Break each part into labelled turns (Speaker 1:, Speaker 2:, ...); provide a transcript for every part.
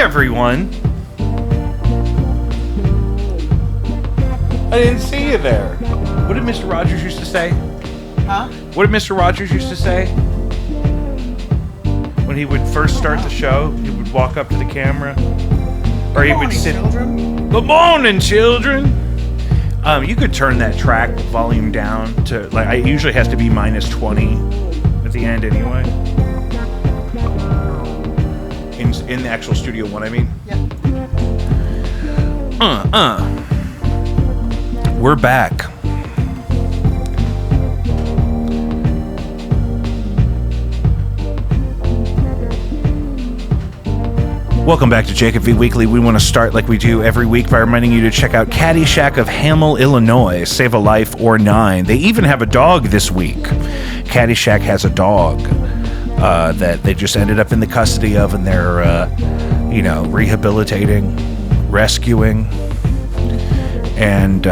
Speaker 1: everyone. I didn't see you there. What did Mr. Rogers used to say?
Speaker 2: Huh?
Speaker 1: What did Mr. Rogers used to say? When he would first start the show, he would walk up to the camera. Or he would sit.
Speaker 2: Children.
Speaker 1: Good morning, children. You could turn that track volume down to, like, it usually has to be minus 20 at the end anyway. In the actual Studio One, I mean.
Speaker 2: Yeah.
Speaker 1: We're back. Welcome back to Jacob V Weekly. We want to start like we do every week by reminding you to check out Caddyshack of Hamel, Illinois. Save a life or 9. They even have a dog this week. Caddyshack has a dog that they just ended up in the custody of, and they're, rehabilitating, rescuing, and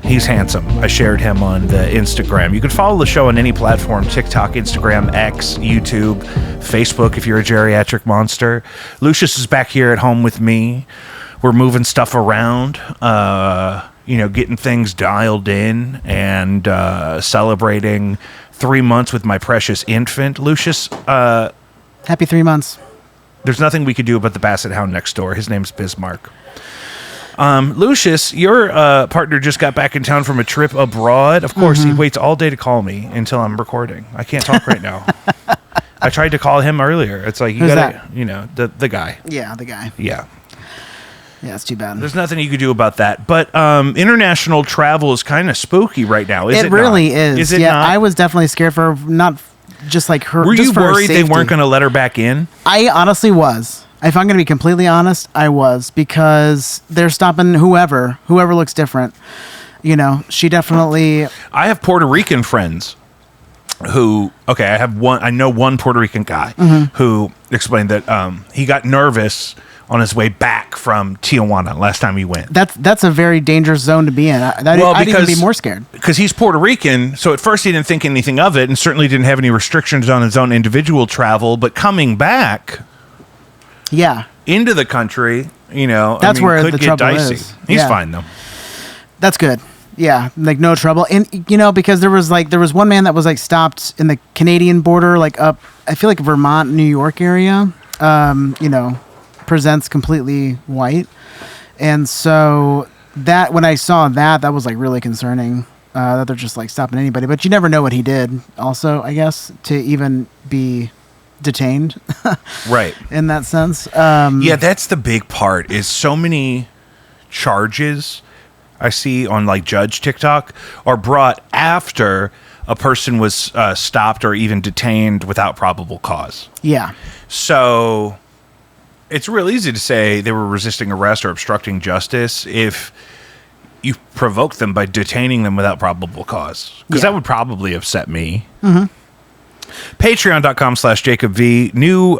Speaker 1: he's handsome. I shared him on the Instagram. You can follow the show on any platform: TikTok, Instagram, X, YouTube, Facebook if you're a geriatric monster. Lucius is back here at home with me. We're moving stuff around, getting things dialed in, and celebrating 3 months with my precious infant. Lucius,
Speaker 2: Happy 3 months.
Speaker 1: There's nothing we could do about the basset hound next door. His name's Bismarck. Lucius, your partner just got back in town from a trip abroad. Of course, he waits all day to call me until I'm recording. I can't talk right now. I tried to call him earlier. It's like,
Speaker 2: Who's
Speaker 1: the guy.
Speaker 2: Yeah, the guy.
Speaker 1: Yeah.
Speaker 2: Yeah, it's too bad.
Speaker 1: There's nothing you could do about that. But international travel is kind of spooky right now, is it?
Speaker 2: It really
Speaker 1: not?
Speaker 2: is.
Speaker 1: Is it
Speaker 2: yeah,
Speaker 1: not?
Speaker 2: I was definitely scared for not just like her.
Speaker 1: Were
Speaker 2: just
Speaker 1: you
Speaker 2: for her
Speaker 1: worried they
Speaker 2: safety.
Speaker 1: weren't going to let her back in?
Speaker 2: I honestly was. If I'm going to be completely honest, I was, because they're stopping whoever looks different. She definitely.
Speaker 1: I have Puerto Rican friends who, I know one Puerto Rican guy who explained that he got nervous on his way back from Tijuana last time he went.
Speaker 2: That's a very dangerous zone to be in. I'd even be more scared.
Speaker 1: Because he's Puerto Rican, so at first he didn't think anything of it, and certainly didn't have any restrictions on his own individual travel, but coming back into the country,
Speaker 2: that's where
Speaker 1: could
Speaker 2: the
Speaker 1: get
Speaker 2: trouble
Speaker 1: dicey.
Speaker 2: is.
Speaker 1: He's fine, though.
Speaker 2: That's good. Yeah, like no trouble. And, because there was one man that was like stopped in the Canadian border, like up, I feel like Vermont, New York area, presents completely white. And so that, when I saw that was like really concerning, that they're just like stopping anybody. But you never know what he did also, I guess, to even be detained.
Speaker 1: Right.
Speaker 2: In that sense.
Speaker 1: That's the big part, is so many charges I see on like Judge TikTok are brought after a person was stopped or even detained without probable cause.
Speaker 2: Yeah. So
Speaker 1: it's real easy to say they were resisting arrest or obstructing justice if you provoke them by detaining them without probable cause. Because that would probably upset me.
Speaker 2: Mm-hmm.
Speaker 1: Patreon.com/JacobV. New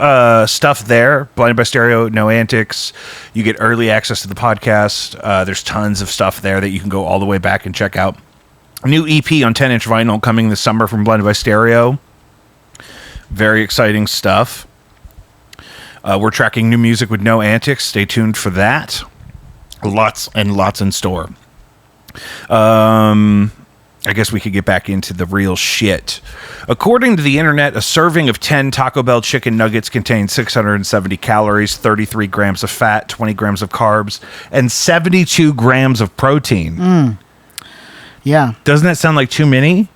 Speaker 1: stuff there. Blinded by Stereo, No Antics. You get early access to the podcast. There's tons of stuff there that you can go all the way back and check out. New EP on 10-inch vinyl coming this summer from Blinded by Stereo. Very exciting stuff. We're tracking new music with No Antics. Stay tuned for that. Lots and lots in store. I guess we could get back into the real shit. According to the internet, a serving of 10 Taco Bell chicken nuggets contains 670 calories, 33 grams of fat, 20 grams of carbs, and 72 grams of protein.
Speaker 2: Yeah.
Speaker 1: Doesn't that sound like too many?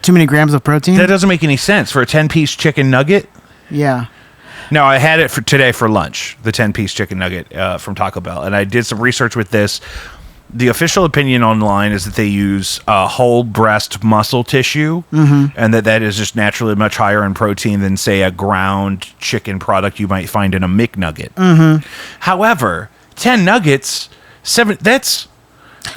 Speaker 2: Too many grams of protein?
Speaker 1: That doesn't make any sense for a 10-piece chicken nugget.
Speaker 2: Yeah.
Speaker 1: Now, I had it for today for lunch, the 10-piece chicken nugget from Taco Bell, and I did some research with this. The official opinion online is that they use whole breast muscle tissue, and that is just naturally much higher in protein than, say, a ground chicken product you might find in a McNugget. However, 10 nuggets, that's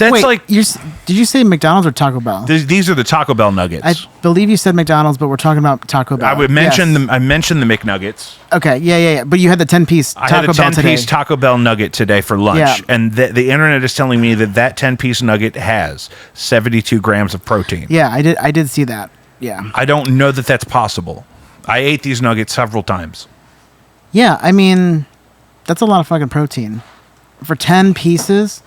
Speaker 2: Wait,
Speaker 1: like...
Speaker 2: did you say McDonald's or Taco Bell?
Speaker 1: These are the Taco Bell nuggets.
Speaker 2: I believe you said McDonald's, but we're talking about Taco Bell.
Speaker 1: I would mention I mentioned the McNuggets.
Speaker 2: Okay, yeah. But you had the 10-piece Taco Bell today. I had a 10-piece
Speaker 1: Taco Bell nugget today for lunch.
Speaker 2: Yeah.
Speaker 1: And the internet is telling me that 10-piece nugget has 72 grams of protein.
Speaker 2: Yeah, I did see that. Yeah.
Speaker 1: I don't know that that's possible. I ate these nuggets several times.
Speaker 2: Yeah, I mean, That's a lot of fucking protein for 10 pieces.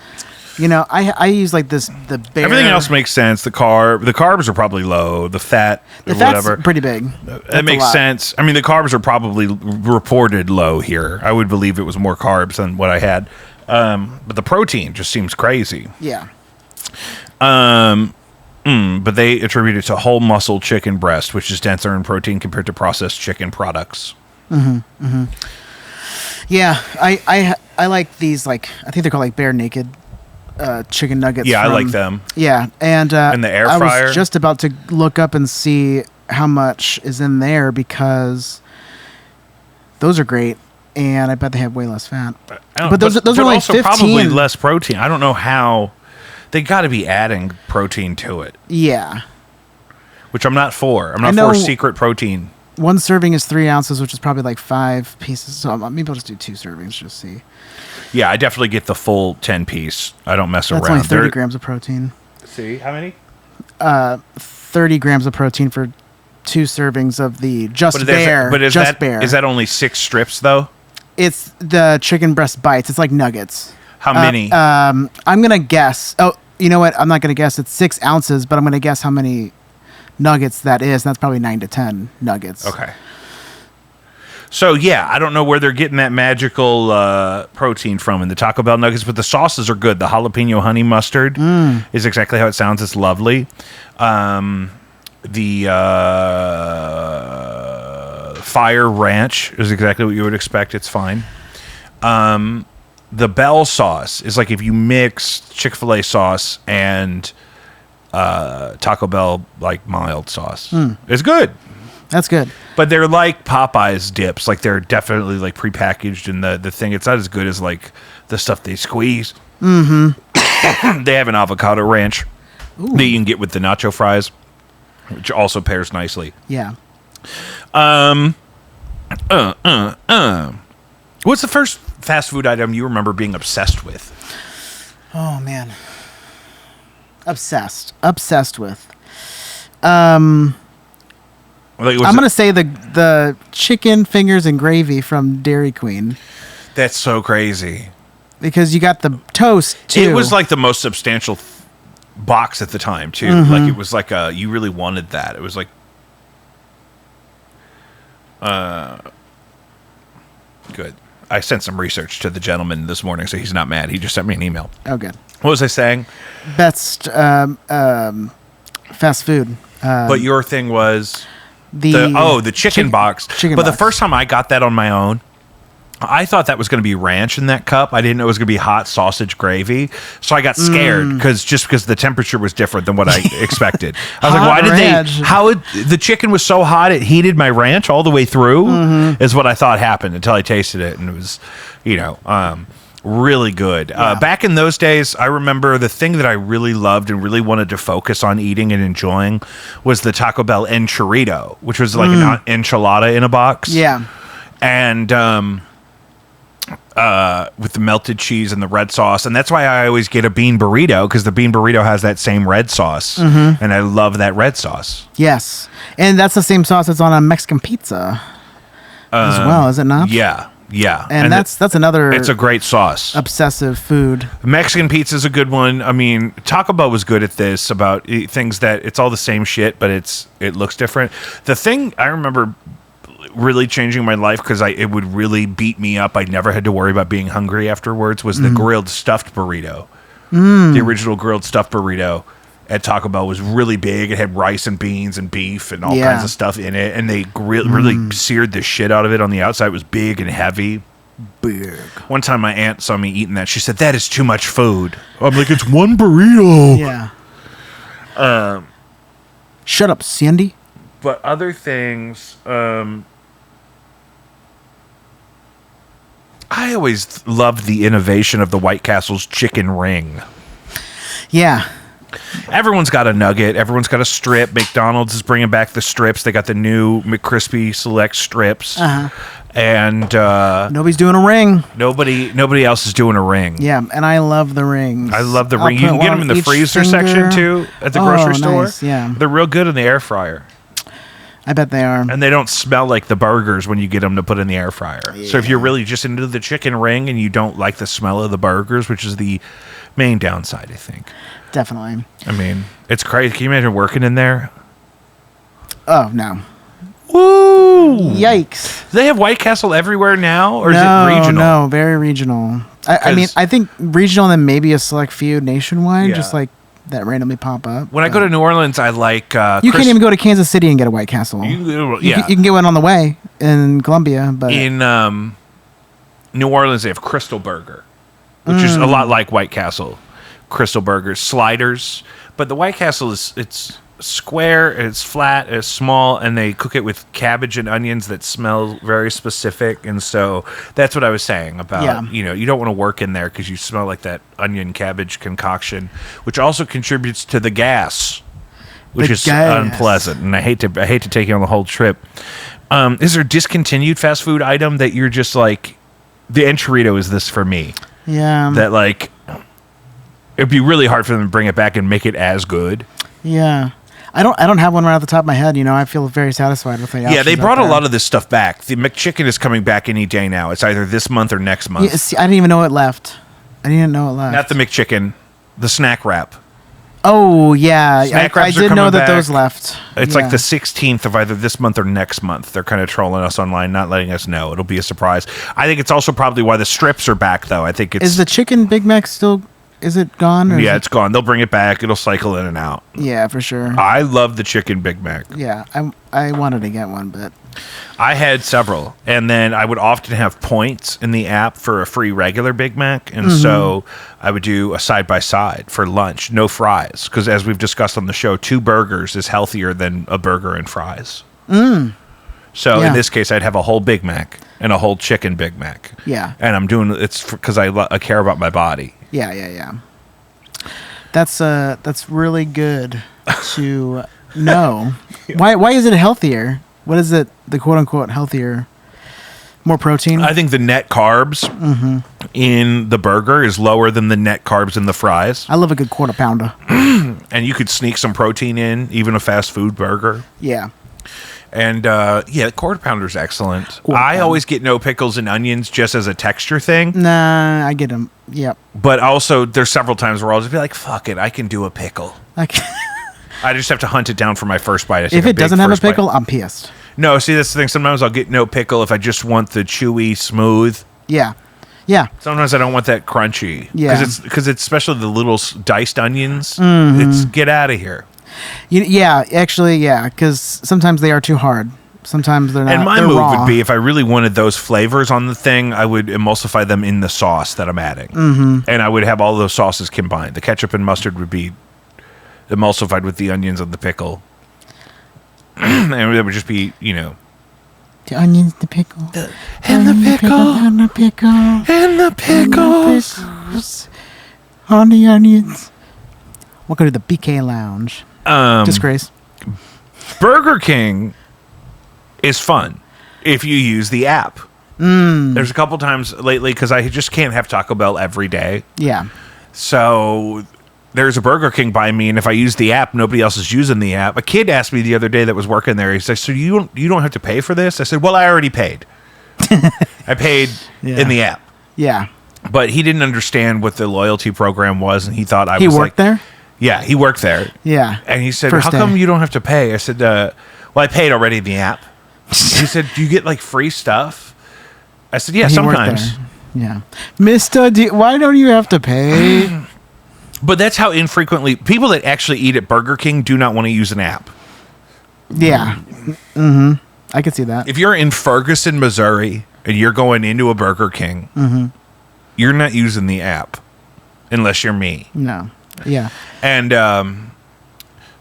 Speaker 2: You know, I use like the bare.
Speaker 1: Everything else makes sense. The carbs are probably low. The fat,
Speaker 2: The
Speaker 1: or
Speaker 2: fat's
Speaker 1: whatever,
Speaker 2: pretty big.
Speaker 1: that
Speaker 2: That's a
Speaker 1: makes
Speaker 2: lot.
Speaker 1: sense. I mean, the carbs are probably reported low here. I would believe it was more carbs than what I had. But the protein just seems crazy.
Speaker 2: Yeah.
Speaker 1: But they attribute it to whole muscle chicken breast, which is denser in protein compared to processed chicken products.
Speaker 2: Yeah, I like these, like, I think they're called like bare naked chicken nuggets.
Speaker 1: Yeah, I like them.
Speaker 2: Yeah, and
Speaker 1: In the air
Speaker 2: I
Speaker 1: fryer?
Speaker 2: was just about to look up and see how much is in there because those are great, and I bet they have way less fat. But those are only
Speaker 1: also
Speaker 2: 15.
Speaker 1: probably less protein. I don't know how. They got to be adding protein to it,
Speaker 2: Yeah,
Speaker 1: which I'm not for. I'm
Speaker 2: I
Speaker 1: not
Speaker 2: know-
Speaker 1: for secret protein.
Speaker 2: one serving is 3 ounces, which is probably like 5 pieces. So maybe I'll just do 2 servings, just see.
Speaker 1: Yeah, I definitely get the full 10 piece. I don't mess
Speaker 2: That's
Speaker 1: around.
Speaker 2: only 30 grams of protein.
Speaker 1: See how many?
Speaker 2: 30 grams of protein for 2 servings of the Just Bear.
Speaker 1: But is
Speaker 2: Just Bear.
Speaker 1: that only 6 strips though?
Speaker 2: It's the chicken breast bites. It's like nuggets.
Speaker 1: How many?
Speaker 2: I'm gonna guess. Oh, you know what? I'm not gonna guess. It's 6 ounces, but I'm gonna guess how many nuggets that is. And that's probably 9 to 10 nuggets.
Speaker 1: Okay. So yeah, I don't know where they're getting that magical protein from in the Taco Bell nuggets, but the sauces are good. The jalapeno honey mustard is exactly how it sounds. It's lovely. The fire ranch is exactly what you would expect. It's fine. The Bell sauce is like if you mix Chick-fil-A sauce and Taco Bell like mild sauce. It's good.
Speaker 2: That's good.
Speaker 1: But they're like Popeye's dips. Like they're definitely like prepackaged in the thing. It's not as good as like the stuff they squeeze. Mm-hmm. They have an avocado ranch that you can get with the nacho fries, which also pairs nicely.
Speaker 2: Yeah.
Speaker 1: What's the first fast food item you remember being obsessed with?
Speaker 2: Oh man. Obsessed with.
Speaker 1: Like,
Speaker 2: I'm gonna say the chicken fingers and gravy from Dairy Queen
Speaker 1: That's so crazy.
Speaker 2: because you got the toast too.
Speaker 1: It was like the most substantial box at the time too.
Speaker 2: Mm-hmm.
Speaker 1: Like it was like you really wanted that. It was like good. I sent some research to the gentleman this morning, so he's not mad. He just sent me an email.
Speaker 2: oh good.
Speaker 1: What was I saying?
Speaker 2: Best fast food.
Speaker 1: But your thing was
Speaker 2: The
Speaker 1: chicken box.
Speaker 2: chicken
Speaker 1: But the
Speaker 2: box.
Speaker 1: first time I got that on my own, I thought that was going to be ranch in that cup. I didn't know it was going to be hot sausage gravy. So I got scared because the temperature was different than what I expected. I was like,
Speaker 2: Hot
Speaker 1: why did
Speaker 2: ranch.
Speaker 1: the chicken was so hot it heated my ranch all the way through is what I thought happened until I tasted it. And it was, really good. Back in those days, I remember the thing that I really loved and really wanted to focus on eating and enjoying was the Taco Bell enchilada, which was like an enchilada in a box.
Speaker 2: Yeah.
Speaker 1: And with the melted cheese and the red sauce. And that's why I always get a bean burrito, because the bean burrito has that same red sauce. And I love that red sauce.
Speaker 2: Yes. And that's the same sauce that's on a Mexican pizza as well, is it not?
Speaker 1: Yeah.
Speaker 2: And that's another
Speaker 1: It's a great sauce.
Speaker 2: obsessive food.
Speaker 1: Mexican pizza is a good one. I mean, Taco Bell was good at this about things that it's all the same shit, but it looks different. The thing I remember really changing my life because it would really beat me up. I never had to worry about being hungry afterwards. Was the grilled stuffed burrito? The original grilled stuffed burrito at Taco Bell was really big. It had rice and beans and beef and all kinds of stuff in it, and they really seared the shit out of it on the outside. It was big and heavy.
Speaker 2: Big.
Speaker 1: One time my aunt saw me eating that. She said, "That is too much food." I'm like, "It's one burrito."
Speaker 2: Yeah. Shut up, Sandy.
Speaker 1: But other things, I always loved the innovation of the White Castle's chicken ring.
Speaker 2: Yeah.
Speaker 1: Everyone's got a nugget. Everyone's got a strip. McDonald's is bringing back the strips. They got the new McCrispy Select strips. And
Speaker 2: Nobody's doing a ring.
Speaker 1: nobody else is doing a ring.
Speaker 2: Yeah, and I love the rings.
Speaker 1: I love the
Speaker 2: I'll
Speaker 1: ring. You
Speaker 2: put
Speaker 1: can get
Speaker 2: one
Speaker 1: them in the
Speaker 2: on each
Speaker 1: freezer
Speaker 2: finger.
Speaker 1: section too at the grocery store.
Speaker 2: Nice, yeah.
Speaker 1: They're real good in the air fryer.
Speaker 2: I bet they are.
Speaker 1: And they don't smell like the burgers when you get them to put in the air fryer. Yeah. So if you're really just into the chicken ring and you don't like the smell of the burgers, which is the main downside, I think.
Speaker 2: Definitely.
Speaker 1: I mean, it's crazy. Can you imagine working in there?
Speaker 2: Oh, no.
Speaker 1: Woo!
Speaker 2: Yikes.
Speaker 1: Do they have White Castle everywhere now, or is it regional?
Speaker 2: No, very regional. I mean, I think regional and then maybe a select few nationwide, just like that randomly pop up.
Speaker 1: When I go to New Orleans, I like...
Speaker 2: you can't even go to Kansas City and get a White Castle. You can get one on the way in Columbia, but...
Speaker 1: In New Orleans, they have Crystal Burger, which is a lot like White Castle. Crystal Burgers, sliders. But the White Castle it's square, it's flat, it's small, and they cook it with cabbage and onions that smell very specific. And so that's what I was saying about, you don't want to work in there because you smell like that onion cabbage concoction, which also contributes to the gas, which is unpleasant. And I hate to take you on the whole trip. Is there a discontinued fast food item that you're just like, the Enchilada is this for me?
Speaker 2: Yeah.
Speaker 1: That like, it'd be really hard for them to bring it back and make it as good.
Speaker 2: Yeah. I don't have one right off the top of my head. I feel very satisfied with the options.
Speaker 1: Yeah, they brought a lot of this stuff back. The McChicken is coming back any day now. It's either this month or next month.
Speaker 2: Yeah, see, I didn't even know it left.
Speaker 1: Not the McChicken, the snack wrap.
Speaker 2: Oh, yeah.
Speaker 1: Snack
Speaker 2: I
Speaker 1: wraps are
Speaker 2: did know
Speaker 1: coming
Speaker 2: that
Speaker 1: back.
Speaker 2: Those left.
Speaker 1: It's like the 16th of either this month or next month. They're kind of trolling us online, not letting us know. It'll be a surprise. I think it's also probably why the strips are back, though. I think it's...
Speaker 2: Is the chicken Big Mac still... Is it gone?
Speaker 1: Yeah, it's gone. They'll bring it back. It'll cycle in and out.
Speaker 2: Yeah, for sure.
Speaker 1: I love the chicken Big Mac.
Speaker 2: Yeah, I wanted to get one, but...
Speaker 1: I had several, and then I would often have points in the app for a free regular Big Mac, and so I would do a side-by-side for lunch, no fries, because as we've discussed on the show, 2 burgers is healthier than a burger and fries. So in this case, I'd have a whole Big Mac and a whole chicken Big Mac.
Speaker 2: Yeah.
Speaker 1: And I'm doing it's because I care about my body.
Speaker 2: Yeah. That's really good to know. Why is it healthier? What is it? The quote unquote healthier? More protein?
Speaker 1: I think the net carbs in the burger is lower than the net carbs in the fries.
Speaker 2: I love a good quarter pounder.
Speaker 1: And you could sneak some protein in, even a fast food burger.
Speaker 2: Yeah.
Speaker 1: And quarter pounder is excellent. I always get no pickles and onions just as a texture thing.
Speaker 2: Nah, I get them. Yep.
Speaker 1: But also, there's several times where I'll just be like, "Fuck it, I can do a pickle." I just have to hunt it down for my first bite.
Speaker 2: If it doesn't have a pickle, I'm pissed.
Speaker 1: No, see, that's the thing. Sometimes I'll get no pickle if I just want the chewy, smooth.
Speaker 2: Yeah.
Speaker 1: Sometimes I don't want that crunchy.
Speaker 2: Yeah.
Speaker 1: Because it's especially the little diced onions. It's get out of here.
Speaker 2: Yeah, actually, yeah, because sometimes they are too hard. Sometimes they're not.
Speaker 1: And my
Speaker 2: move
Speaker 1: would be, if I really wanted those flavors on the thing, I would emulsify them in the sauce that I'm adding. And I would have all those sauces combined. The ketchup and mustard would be emulsified with the onions and the pickle. And it would just be,
Speaker 2: The onions, the pickle.
Speaker 1: And the pickle.
Speaker 2: And the pickle.
Speaker 1: And the pickles.
Speaker 2: On the onions. Welcome to the BK Lounge. Disgrace.
Speaker 1: Burger King is fun if you use the app. There's a couple times lately because I just can't have Taco Bell every day.
Speaker 2: Yeah.
Speaker 1: So there's a Burger King by me, and if I use the app, nobody else is using the app. A kid asked me the other day that was working there. He said, "So you don't have to pay for this?" I said, "Well, I already paid. I paid in the app."
Speaker 2: Yeah.
Speaker 1: But he didn't understand what the loyalty program was, and he thought I was
Speaker 2: He worked there?
Speaker 1: Yeah, he worked there.
Speaker 2: Yeah.
Speaker 1: And he said,
Speaker 2: First
Speaker 1: "How come
Speaker 2: day.
Speaker 1: you don't have to pay?" I said, "Well, I paid already in the app." He said, "Do you get like free stuff?" I said, "Yeah,
Speaker 2: He worked
Speaker 1: sometimes."
Speaker 2: there. Yeah. Mr. why don't you have to pay?
Speaker 1: But that's how infrequently people that actually eat at Burger King do not want to use an app.
Speaker 2: Yeah. I could see that.
Speaker 1: If you're in Ferguson, Missouri, and you're going into a Burger King, you're not using the app unless you're me.
Speaker 2: No. Yeah.
Speaker 1: And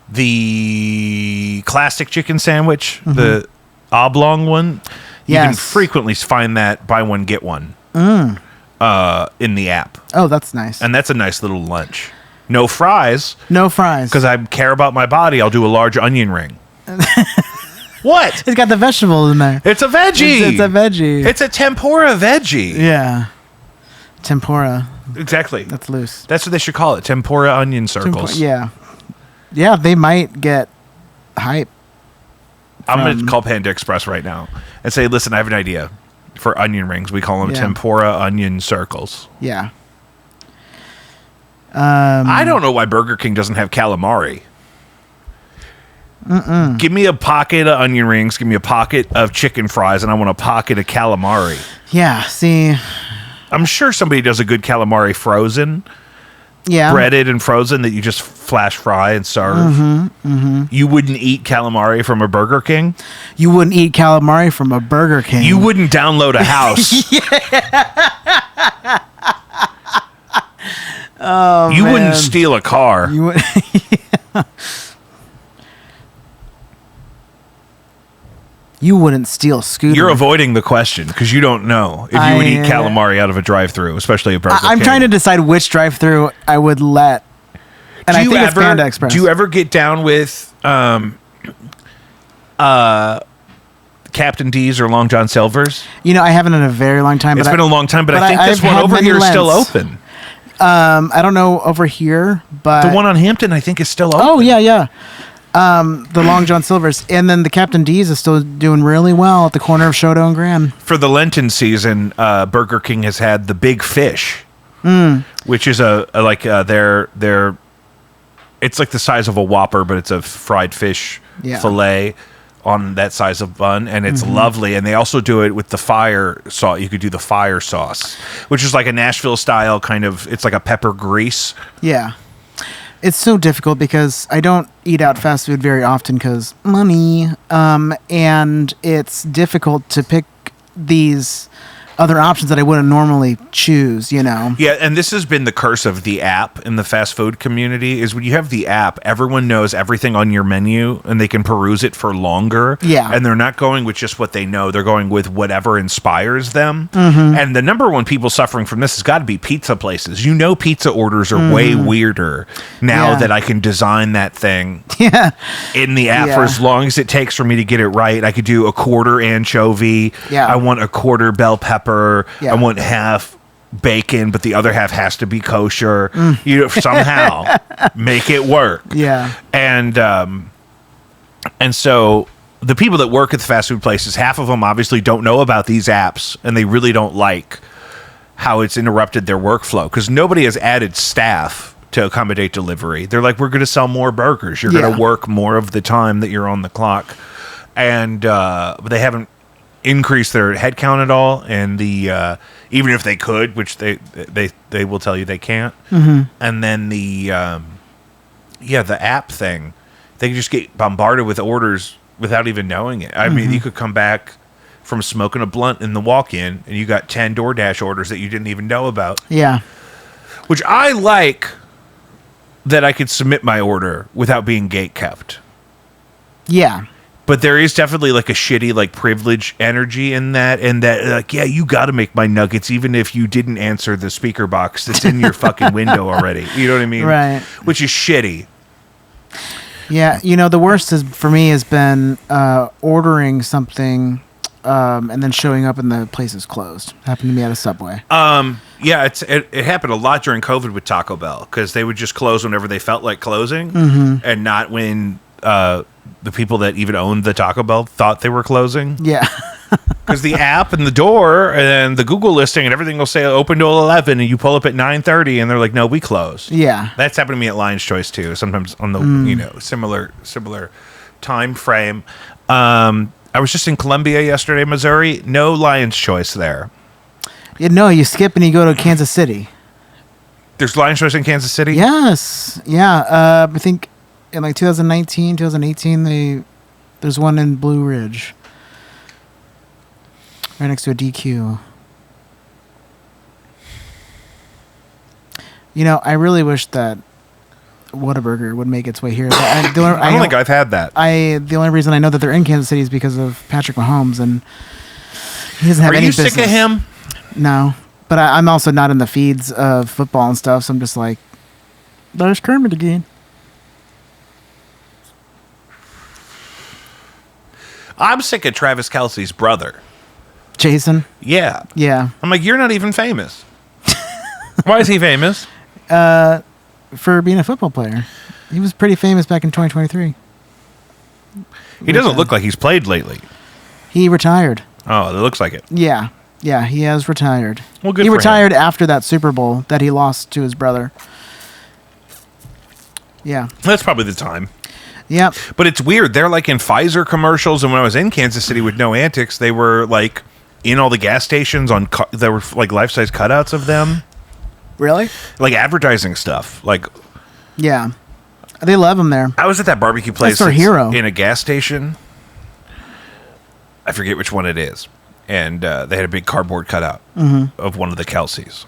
Speaker 1: the classic chicken sandwich, the oblong one, you can frequently find that buy one, get one in the app.
Speaker 2: Oh, that's nice.
Speaker 1: And that's a nice little lunch. No fries.
Speaker 2: No fries.
Speaker 1: Because I care about my body, I'll do a large onion ring. What?
Speaker 2: It's got the vegetables in there.
Speaker 1: It's a veggie.
Speaker 2: It's a veggie.
Speaker 1: It's a tempura veggie.
Speaker 2: Yeah. Tempura.
Speaker 1: Exactly.
Speaker 2: That's loose.
Speaker 1: That's what they should call it. Tempura onion circles.
Speaker 2: Yeah. Yeah, they might get hype.
Speaker 1: I'm going to call Panda Express right now and say, listen, I have an idea for onion rings. We call them tempura onion circles.
Speaker 2: Yeah.
Speaker 1: I don't know why Burger King doesn't have calamari. Give me a pocket of onion rings. Give me a pocket of chicken fries, and I want a pocket of calamari.
Speaker 2: Yeah, see.
Speaker 1: I'm sure somebody does a good calamari frozen.
Speaker 2: Yeah.
Speaker 1: Breaded and frozen that you just flash fry and serve. You wouldn't eat calamari from a Burger King?
Speaker 2: You wouldn't eat calamari from a Burger King.
Speaker 1: You wouldn't download a house. You wouldn't steal a car.
Speaker 2: You would. You wouldn't steal Scooter.
Speaker 1: You're avoiding the question because you don't know if you would eat calamari out of a drive-thru, especially a Burger King.
Speaker 2: I'm trying to decide which drive-thru I would let. And I think it's Panda Express.
Speaker 1: Do you ever get down with Captain D's or Long John Silver's?
Speaker 2: You know, I haven't in a very long time.
Speaker 1: It's been a long time, but I think this one over here is still open.
Speaker 2: I don't know over here, but
Speaker 1: the one on Hampton, I think, is still open.
Speaker 2: Oh, yeah. The Long John Silver's, and then the Captain D's is still doing really well at the corner of Shoto and Grand.
Speaker 1: For the Lenten season, Burger King has had the Big Fish, which is their it's like the size of a Whopper, but it's a fried fish fillet on that size of bun, and it's lovely. And they also do it with the fire sauce. You could do the fire sauce, which is like a Nashville style kind of. It's like a pepper grease.
Speaker 2: Yeah. It's so difficult because I don't eat out fast food very often because money, and it's difficult to pick these other options that I wouldn't normally choose, you know?
Speaker 1: Yeah, and this has been the curse of the app in the fast food community, is when you have the app, everyone knows everything on your menu, and they can peruse it for longer.
Speaker 2: Yeah.
Speaker 1: And they're not going with just what they know. They're going with whatever inspires them. And the number one people suffering from this has got to be pizza places. You know, pizza orders are way weirder now that I can design that thing in the app for as long as it takes for me to get it right. I could do a quarter anchovy.
Speaker 2: Yeah.
Speaker 1: I want a quarter bell pepper. I want half bacon, but the other half has to be kosher. You know, somehow make it work.
Speaker 2: Yeah.
Speaker 1: And so the people that work at the fast food places, half of them obviously don't know about these apps, and they really don't like how it's interrupted their workflow because nobody has added staff to accommodate delivery. They're like, we're going to sell more burgers. You're going to work more of the time that you're on the clock. And but they haven't increase their headcount at all, and the even if they could, which they will tell you they can't. And then the app thing, they just get bombarded with orders without even knowing it. I mean, you could come back from smoking a blunt in the walk-in, and you got 10 DoorDash orders that you didn't even know about.
Speaker 2: Yeah,
Speaker 1: which I like that I could submit my order without being gate kept.
Speaker 2: Yeah.
Speaker 1: But there is definitely like a shitty like privilege energy in that, and that like, yeah, you got to make my nuggets even if you didn't answer the speaker box that's in your fucking window already. You know what I mean?
Speaker 2: Right.
Speaker 1: Which is shitty.
Speaker 2: Yeah, you know, the worst is for me has been ordering something and then showing up and the place is closed. Happened to me at a Subway.
Speaker 1: Yeah, it happened a lot during COVID with Taco Bell because they would just close whenever they felt like closing, and not when the people that even owned the Taco Bell thought they were closing.
Speaker 2: Yeah.
Speaker 1: Because the app and the door and the Google listing and everything will say open till 11, and you pull up at 9:30 and they're like, no, we close.
Speaker 2: Yeah.
Speaker 1: That's happened to me at Lion's Choice too. Sometimes on the similar time frame. I was just in Columbia yesterday, Missouri. No Lion's Choice there.
Speaker 2: Yeah, no, you skip and you go to Kansas City.
Speaker 1: There's Lion's Choice in Kansas City?
Speaker 2: Yes. Yeah. I think in like 2019, 2018, there's one in Blue Ridge. Right next to a DQ. You know, I really wish that Whataburger would make its way here. I don't
Speaker 1: think I've had that.
Speaker 2: The only reason I know that they're in Kansas City is because of Patrick Mahomes, and he doesn't have any business.
Speaker 1: Are you sick of him?
Speaker 2: No. But I'm also not in the feeds of football and stuff, so I'm just like, there's Kermit again.
Speaker 1: I'm sick of Travis Kelce's brother.
Speaker 2: Jason?
Speaker 1: Yeah.
Speaker 2: Yeah.
Speaker 1: I'm like, you're not even famous. Why is he famous?
Speaker 2: For being a football player. He was pretty famous back in 2023.
Speaker 1: He doesn't look like he's played lately.
Speaker 2: He retired.
Speaker 1: Oh, it looks like it.
Speaker 2: Yeah. Yeah, he has retired.
Speaker 1: Well, good
Speaker 2: He
Speaker 1: for
Speaker 2: retired
Speaker 1: him.
Speaker 2: after that Super Bowl that he lost to his brother. Yeah.
Speaker 1: That's probably the time.
Speaker 2: Yep.
Speaker 1: But it's weird. They're like in Pfizer commercials, and when I was in Kansas City with No Antics, they were like in all the gas stations there were like life-size cutouts of them.
Speaker 2: Really?
Speaker 1: Like advertising stuff. Like,
Speaker 2: Yeah. They love him there.
Speaker 1: I was at that barbecue place
Speaker 2: their hero.
Speaker 1: in a gas station. I forget which one it is. And they had a big cardboard cutout of one of the Kelseys.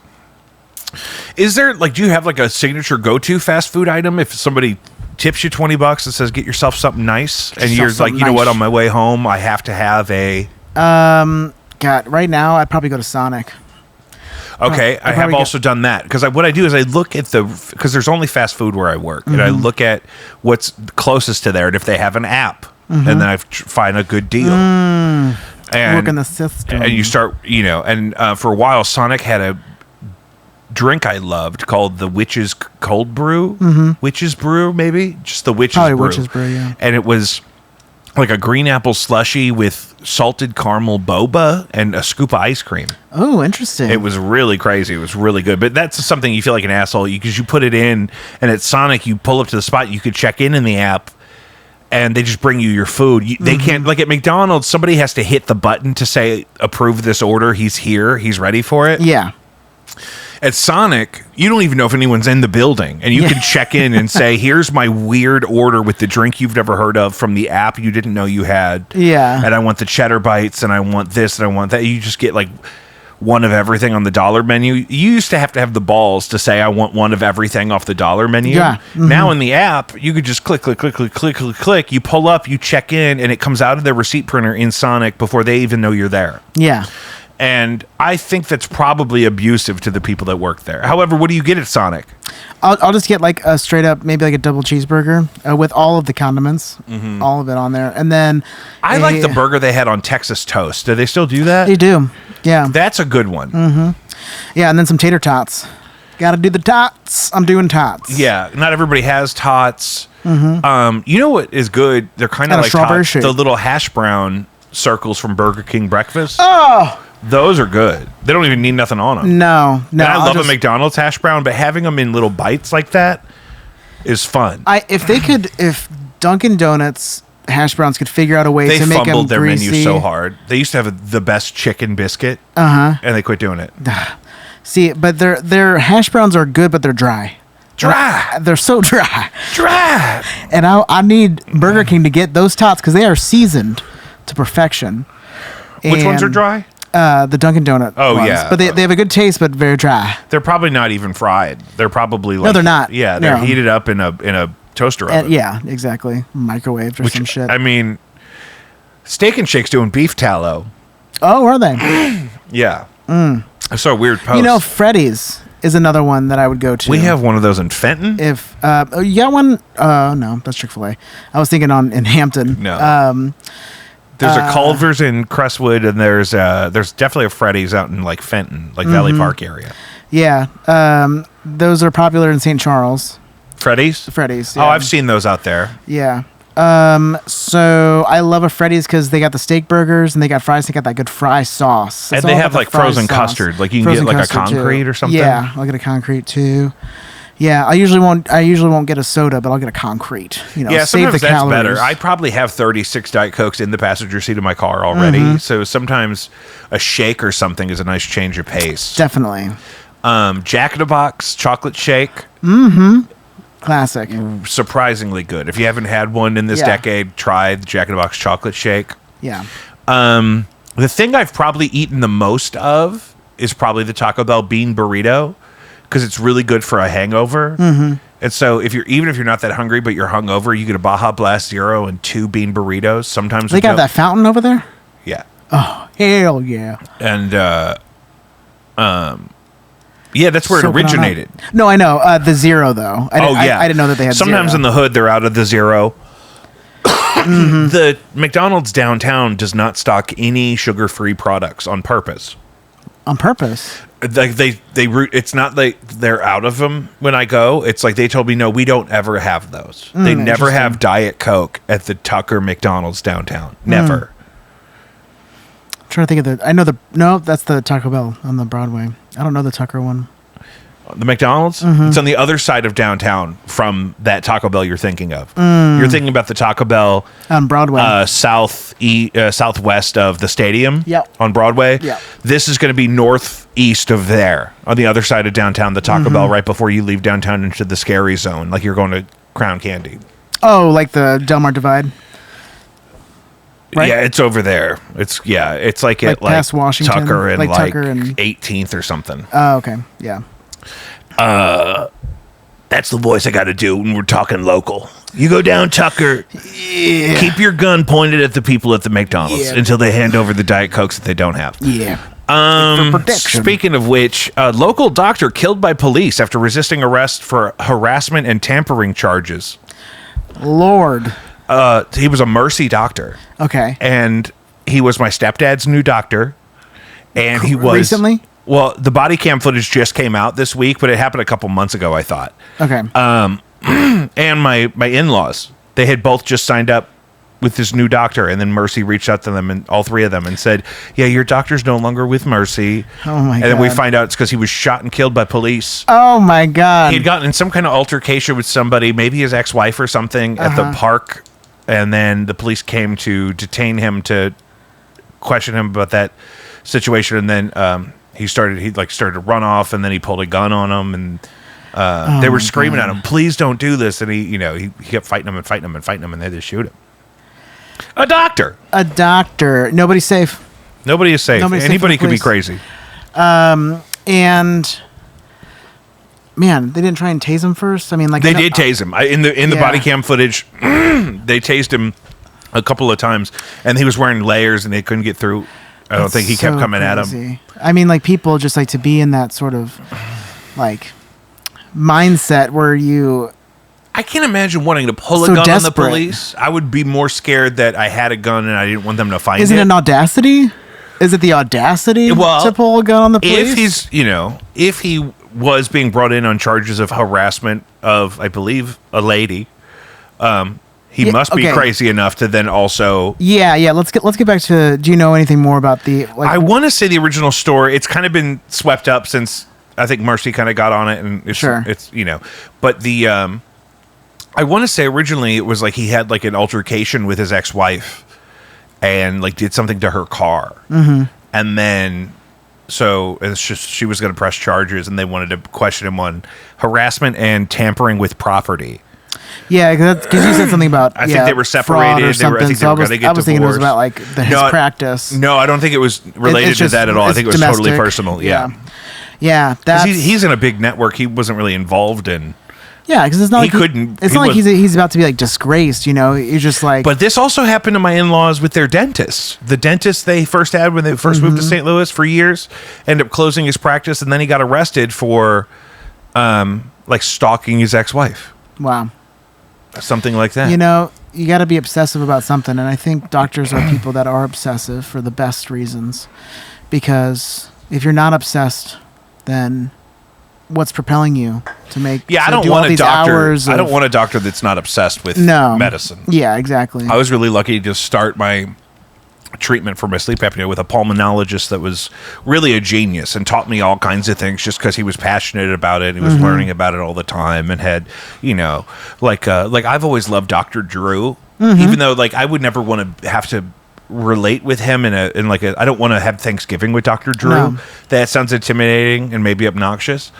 Speaker 1: Is there, like, do you have like a signature go-to fast food item if somebody tips you $20 and says, get yourself something nice, and you're like, you know what, on my way home, I have to have a...
Speaker 2: God, right now, I'd probably go to Sonic.
Speaker 1: Okay, I have also done that, because what I do is I look at because there's only fast food where I work, and I look at what's closest to there, and if they have an app, and then I find a good deal. And
Speaker 2: Work in the system.
Speaker 1: And you start, and for a while, Sonic had a drink I loved called the Witch's Cold Brew. Witch's Brew, maybe? Just the Witch's Brew.
Speaker 2: Witch's Brew, yeah.
Speaker 1: And it was like a green apple slushy with salted caramel boba and a scoop of ice cream.
Speaker 2: Oh, interesting.
Speaker 1: It was really crazy. It was really good. But that's something you feel like an asshole because you put it in, and at Sonic, you pull up to the spot, you could check in the app, and they just bring you your food. They can't, like at McDonald's, somebody has to hit the button to say, approve this order. He's here. He's ready for it.
Speaker 2: Yeah.
Speaker 1: At Sonic, you don't even know if anyone's in the building, and you can check in and say, here's my weird order with the drink you've never heard of from the app you didn't know you had.
Speaker 2: Yeah.
Speaker 1: And I want the cheddar bites, and I want this, and I want that. You just get like one of everything on the dollar menu. You used to have the balls to say, I want one of everything off the dollar menu.
Speaker 2: Yeah.
Speaker 1: Now in the app, you could just click, click, click, click, click, click, click. You pull up, you check in, and it comes out of their receipt printer in Sonic before they even know you're there.
Speaker 2: Yeah.
Speaker 1: And I think that's probably abusive to the people that work there. However, what do you get at Sonic?
Speaker 2: I'll just get like a straight up, maybe like a double cheeseburger with all of the condiments, all of it on there. And then
Speaker 1: I like the burger they had on Texas Toast. Do they still do that?
Speaker 2: They do. Yeah.
Speaker 1: That's a good one.
Speaker 2: Yeah. And then some tater tots. Got to do the tots. I'm doing tots.
Speaker 1: Yeah. Not everybody has tots. You know what is good? They're kind of like
Speaker 2: strawberry
Speaker 1: tots, the little hash brown circles from Burger King breakfast.
Speaker 2: Oh,
Speaker 1: those are good. They don't even need nothing on them.
Speaker 2: no.
Speaker 1: And I love a McDonald's hash brown, but having them in little bites like that is fun.
Speaker 2: If Dunkin' Donuts hash browns could figure out a way to make them
Speaker 1: fumbled their
Speaker 2: greasy.
Speaker 1: menu so hard. They used to have the best chicken biscuit, and they quit doing it.
Speaker 2: See, but their hash browns are good, but they're dry.
Speaker 1: Dry.
Speaker 2: They're so dry.
Speaker 1: Dry.
Speaker 2: And I need Burger King to get those tots because they are seasoned to perfection.
Speaker 1: Which ones are dry?
Speaker 2: The Dunkin' Donut ones.
Speaker 1: Yeah.
Speaker 2: But they have a good taste, but very dry.
Speaker 1: They're probably not even fried. They're probably like...
Speaker 2: No, they're not.
Speaker 1: Yeah, they're
Speaker 2: No.
Speaker 1: heated up in a toaster oven.
Speaker 2: Yeah, exactly. Microwaved or some shit.
Speaker 1: I mean, Steak and Shake's doing beef tallow.
Speaker 2: Oh, are they?
Speaker 1: Yeah. I saw a weird post.
Speaker 2: You know, Freddy's is another one that I would go to.
Speaker 1: We have one of those in Fenton.
Speaker 2: If you got one, no, that's Chick-fil-A. I was thinking in Hampton.
Speaker 1: No. There's a Culver's in Crestwood, and there's definitely a Freddy's out in like Fenton, like Valley Park area.
Speaker 2: Yeah, those are popular in St. Charles.
Speaker 1: Freddy's?
Speaker 2: Freddy's.
Speaker 1: Oh,
Speaker 2: Yeah.
Speaker 1: I've seen those out there.
Speaker 2: Yeah. So I love a Freddy's because they got the steak burgers and they got fries. They got that good fry sauce.
Speaker 1: And they have like frozen custard. Like you can get like a concrete or something.
Speaker 2: Yeah, I'll get a concrete too. Yeah, I usually won't get a soda, but I'll get a concrete.
Speaker 1: Yeah,
Speaker 2: save the
Speaker 1: sometimes that's
Speaker 2: calories.
Speaker 1: better. I probably have 36 Diet Cokes in the passenger seat of my car already, so sometimes a shake or something is a nice change of pace.
Speaker 2: Definitely.
Speaker 1: Jack in the Box chocolate shake.
Speaker 2: Classic.
Speaker 1: Surprisingly good. If you haven't had one in this decade, try the Jack in the Box chocolate shake.
Speaker 2: Yeah.
Speaker 1: The thing I've probably eaten the most of is probably the Taco Bell bean burrito, because it's really good for a hangover. And so if you're not that hungry but you're hungover, you get a Baja Blast Zero and 2 bean burritos. Sometimes
Speaker 2: They got that fountain over there?
Speaker 1: Yeah.
Speaker 2: Oh, hell yeah.
Speaker 1: And yeah, that's where it
Speaker 2: Soaking on up.
Speaker 1: originated.
Speaker 2: No, I know. The Zero, though. I didn't know that they had
Speaker 1: Sometimes
Speaker 2: Zero.
Speaker 1: in the hood they're out of the Zero. The McDonald's downtown does not stock any sugar-free products on purpose.
Speaker 2: On purpose.
Speaker 1: Like it's not like they're out of them when I go. It's like they told me, no, we don't ever have those. They never have Diet Coke at the Tucker McDonald's downtown. Never.
Speaker 2: I'm trying to think of that's the Taco Bell on the Broadway. I don't know the Tucker one.
Speaker 1: The McDonald's? It's on the other side of downtown from that Taco Bell you're thinking of. You're thinking about the Taco Bell
Speaker 2: on Broadway,
Speaker 1: southwest of the stadium.
Speaker 2: Yep.
Speaker 1: On Broadway.
Speaker 2: Yeah.
Speaker 1: This is going to be northeast of there, on the other side of downtown. The Taco Bell right before you leave downtown into the scary zone, like you're going to Crown Candy.
Speaker 2: Oh, like the Del Mar Divide. Right?
Speaker 1: Yeah, it's over there. It's like at
Speaker 2: past Washington,
Speaker 1: Tucker and
Speaker 2: Tucker and
Speaker 1: 18th or something.
Speaker 2: Oh, okay. Yeah.
Speaker 1: That's the voice I got to do when we're talking local. You go down Tucker.
Speaker 2: Yeah.
Speaker 1: Keep your gun pointed at the people at the McDonald's until they hand over the Diet Cokes that they don't have.
Speaker 2: Yeah. For protection.
Speaker 1: Speaking of which, a local doctor killed by police after resisting arrest for harassment and tampering charges.
Speaker 2: Lord.
Speaker 1: He was a Mercy doctor.
Speaker 2: Okay.
Speaker 1: And he was my stepdad's new doctor. And he was...
Speaker 2: Recently?
Speaker 1: Well, the body cam footage just came out this week, but it happened a couple months ago, I thought.
Speaker 2: Okay.
Speaker 1: And my in-laws, they had both just signed up with this new doctor, and then Mercy reached out to them, and all three of them, and said, yeah, your doctor's no longer with Mercy.
Speaker 2: Oh, my God.
Speaker 1: And then we find out it's because he was shot and killed by police.
Speaker 2: Oh, my God.
Speaker 1: He'd gotten in some kind of altercation with somebody, maybe his ex-wife or something, at the park, and then the police came to detain him to question him about that situation, and then he started to run off, and then he pulled a gun on him, and they were screaming at him, please don't do this, and he kept fighting them, and they had to shoot him. A doctor.
Speaker 2: Nobody's safe.
Speaker 1: Nobody is safe. Anybody could be crazy.
Speaker 2: And man, they didn't try and tase him first. I mean, like
Speaker 1: they did tase him in the body cam footage. They tased him a couple of times, and he was wearing layers, and they couldn't get through. I don't think he kept coming at him.
Speaker 2: I mean, like people just like to be in that sort of like mindset where you.
Speaker 1: I can't imagine wanting to pull a gun on the police. I would be more scared that I had a gun and I didn't want them to find it.
Speaker 2: Is it an audacity? Is it the audacity to pull a gun on the police?
Speaker 1: If he was being brought in on charges of harassment of, I believe, a lady, he must be crazy enough to then also. Yeah.
Speaker 2: Let's get back to. Do you know anything more about the?
Speaker 1: I want to say the original story. It's kind of been swept up since I think Mercy kind of got on it, and it's but the. I want to say originally it was like he had like an altercation with his ex-wife and like did something to her car. Mm-hmm. And then it's just she was going to press charges, and they wanted to question him on harassment and tampering with property.
Speaker 2: Yeah, because you said something about
Speaker 1: I think they were separated.
Speaker 2: I was thinking it was about like his practice.
Speaker 1: No, I don't think it was related to that at all. I think it was
Speaker 2: domestic.
Speaker 1: Totally personal. Yeah.
Speaker 2: He's
Speaker 1: in a big network he wasn't really involved in.
Speaker 2: Yeah, because it's not like he's about to be like disgraced, You're just like.
Speaker 1: But this also happened to my in-laws with their dentist. The dentist they first had when they first moved to St. Louis for years ended up closing his practice, and then he got arrested for like stalking his ex-wife.
Speaker 2: Wow.
Speaker 1: Something like that.
Speaker 2: You got to be obsessive about something, and I think doctors are people that are obsessive for the best reasons. Because if you're not obsessed, then what's propelling you to make
Speaker 1: I don't want a doctor. I don't want a doctor that's not obsessed with medicine.
Speaker 2: Yeah, exactly.
Speaker 1: I was really lucky to start my treatment for my sleep apnea with a pulmonologist that was really a genius and taught me all kinds of things just because he was passionate about it. He was learning about it all the time and had, like I've always loved Dr. Drew, even though like I would never want to have to relate with him I don't want to have Thanksgiving with Dr. Drew. No. That sounds intimidating and maybe obnoxious.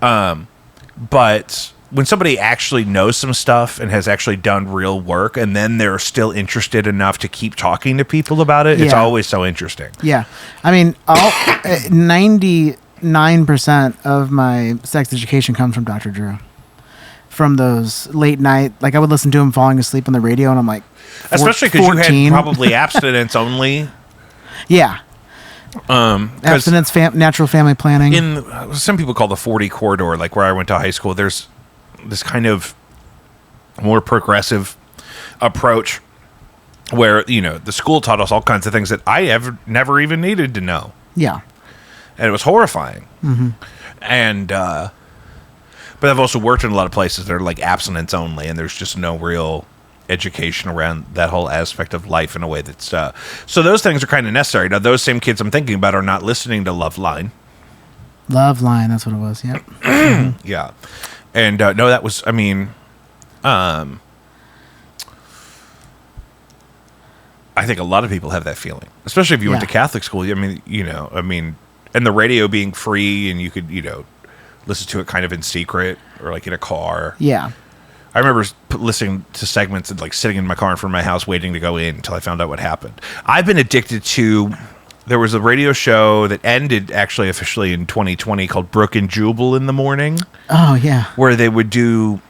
Speaker 1: But when somebody actually knows some stuff and has actually done real work, and then they're still interested enough to keep talking to people about it, it's always so interesting. Yeah.
Speaker 2: I mean, 99% of my sex education comes from Dr. Drew. From those late night, like I would listen to him falling asleep on the radio, and I'm like,
Speaker 1: especially because you had probably abstinence only.
Speaker 2: Yeah. Abstinence, natural family planning.
Speaker 1: In some people call the 40 corridor, like where I went to high school, there's this kind of more progressive approach where, the school taught us all kinds of things that I never even needed to know.
Speaker 2: Yeah.
Speaker 1: and it was horrifying. And but I've also worked in a lot of places that are like abstinence only, and there's just no real education around that whole aspect of life in a way that's so those things are kind of necessary. Now those same kids I'm thinking about are not listening to Loveline.
Speaker 2: Loveline, that's what it was. Yep.
Speaker 1: Yeah. And no, that was, I mean, I think a lot of people have that feeling, especially if you went to Catholic school. I mean, and the radio being free, and you could, listen to it kind of in secret or like in a car.
Speaker 2: Yeah.
Speaker 1: I remember listening to segments and like sitting in my car in front of my house waiting to go in until I found out what happened. I've been addicted to, there was a radio show that ended actually officially in 2020 called Brooke and Jubal in the morning.
Speaker 2: Oh, yeah.
Speaker 1: Where they would do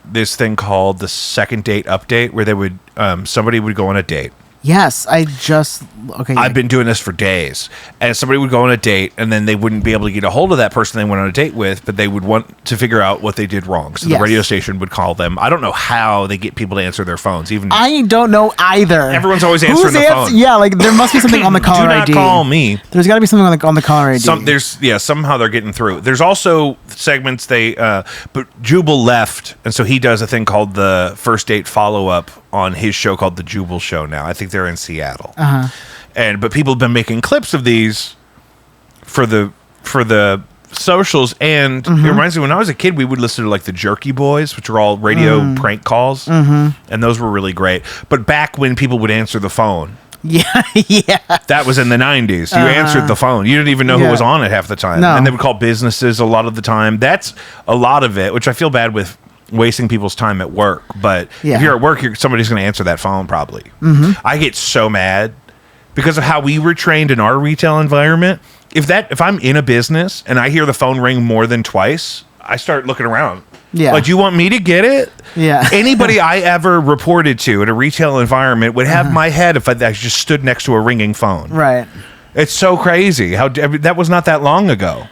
Speaker 1: this thing called the second date update, where they would, somebody would go on a date.
Speaker 2: Yes,
Speaker 1: I've been doing this for days, and somebody would go on a date, and then they wouldn't be able to get a hold of that person they went on a date with, but they would want to figure out what they did wrong. So the radio station would call them. I don't know how they get people to answer their phones. Even
Speaker 2: I don't know either.
Speaker 1: Everyone's always answering the phone.
Speaker 2: Yeah, like there must be something on the caller ID.
Speaker 1: Do not call me.
Speaker 2: There's got to be something on the caller ID.
Speaker 1: Somehow they're getting through. There's also segments but Jubal left, and so he does a thing called the first date follow up on his show called The Jubal Show now. I think they're in Seattle. But people have been making clips of these for the socials, and it reminds me, when I was a kid, we would listen to like the Jerky Boys, which are all radio prank calls, and those were really great. But back when people would answer the phone, that was in the 90s. You answered the phone. You didn't even know who was on it half the time.
Speaker 2: No.
Speaker 1: And they would call businesses a lot of the time. That's a lot of it, which I feel bad with wasting people's time at work. But if you're at work, somebody's going to answer that phone probably. I get so mad because of how we were trained in our retail environment. If I'm in a business and I hear the phone ring more than twice, I start looking around.
Speaker 2: Yeah.
Speaker 1: Like, do you want me to get it?
Speaker 2: Yeah.
Speaker 1: Anybody I ever reported to in a retail environment would have my head if I just stood next to a ringing phone.
Speaker 2: Right.
Speaker 1: It's so crazy how that was not that long ago.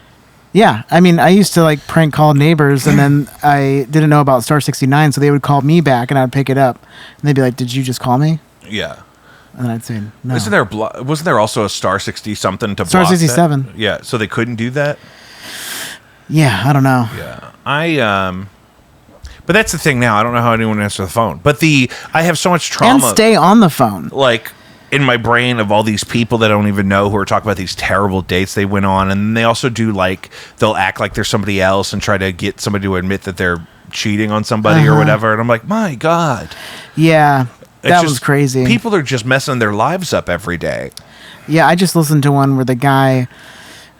Speaker 2: Yeah, I mean, I used to like prank call neighbors, and then I didn't know about Star 69, so they would call me back, and I'd pick it up, and they'd be like, "Did you just call me?"
Speaker 1: Yeah.
Speaker 2: And I'd say, "No."
Speaker 1: Wasn't there also a Star 60 something to
Speaker 2: Star
Speaker 1: block
Speaker 2: 67?
Speaker 1: That? Yeah, so they couldn't do that.
Speaker 2: Yeah, I don't know.
Speaker 1: Yeah, but that's the thing now. I don't know how anyone answers the phone. But I have so much trauma.
Speaker 2: And stay on the phone.
Speaker 1: Like, in my brain of all these people that I don't even know who are talking about these terrible dates they went on. And they also do, like, they'll act like they're somebody else and try to get somebody to admit that they're cheating on somebody or whatever. And I'm like, my God.
Speaker 2: Yeah, that was crazy.
Speaker 1: People are just messing their lives up every day.
Speaker 2: Yeah, I just listened to one where the guy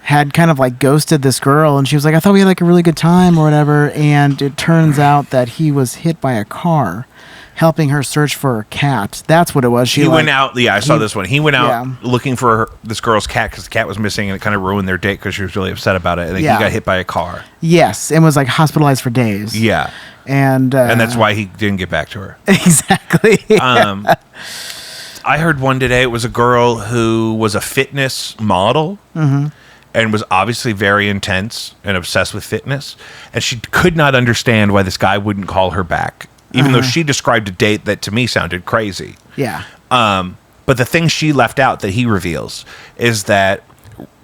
Speaker 2: had kind of like ghosted this girl, and she was like, I thought we had like a really good time or whatever. And it turns out that he was hit by a car helping her search for her cat. That's what it was.
Speaker 1: He went out. Yeah, I saw this one. He went out looking for this girl's cat because the cat was missing, and it kind of ruined their date because she was really upset about it. And then he got hit by a car. Yes,
Speaker 2: and was like hospitalized for days.
Speaker 1: Yeah.
Speaker 2: And
Speaker 1: that's why he didn't get back to her.
Speaker 2: Exactly.
Speaker 1: I heard one today. It was a girl who was a fitness model and was obviously very intense and obsessed with fitness. And she could not understand why this guy wouldn't call her back, even though she described a date that to me sounded crazy.
Speaker 2: Yeah.
Speaker 1: But the thing she left out that he reveals is that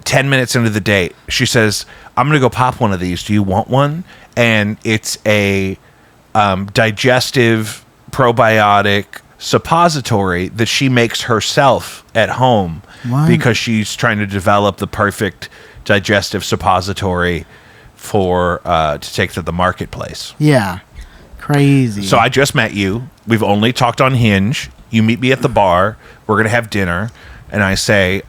Speaker 1: 10 minutes into the date, she says, I'm going to go pop one of these. Do you want one? And it's a digestive probiotic suppository that she makes herself at home because she's trying to develop the perfect digestive suppository for to take to the marketplace.
Speaker 2: Yeah. Crazy.
Speaker 1: So I just met you. We've only talked on Hinge. You meet me at the bar. We're going to have dinner. And I say,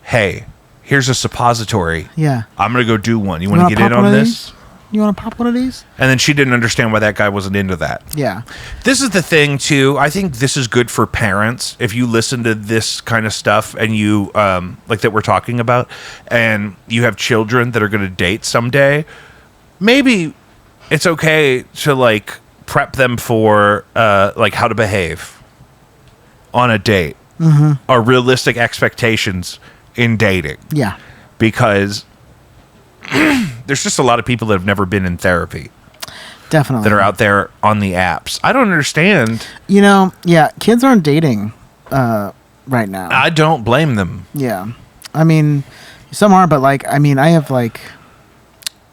Speaker 1: hey, here's a suppository.
Speaker 2: Yeah.
Speaker 1: I'm going to go do one. You want to get in on this?
Speaker 2: You want to pop one of these?
Speaker 1: And then she didn't understand why that guy wasn't into that.
Speaker 2: Yeah.
Speaker 1: This is the thing, too. I think this is good for parents. If you listen to this kind of stuff and you, like that we're talking about, and you have children that are going to date someday, maybe it's okay to, like, prep them for, like, how to behave on a date or realistic expectations in dating.
Speaker 2: Yeah.
Speaker 1: Because there's just a lot of people that have never been in therapy.
Speaker 2: Definitely.
Speaker 1: That are out there on the apps. I don't understand.
Speaker 2: You know, yeah, kids aren't dating right now.
Speaker 1: I don't blame them.
Speaker 2: Yeah. I mean, Some are, but like, I mean, I have like,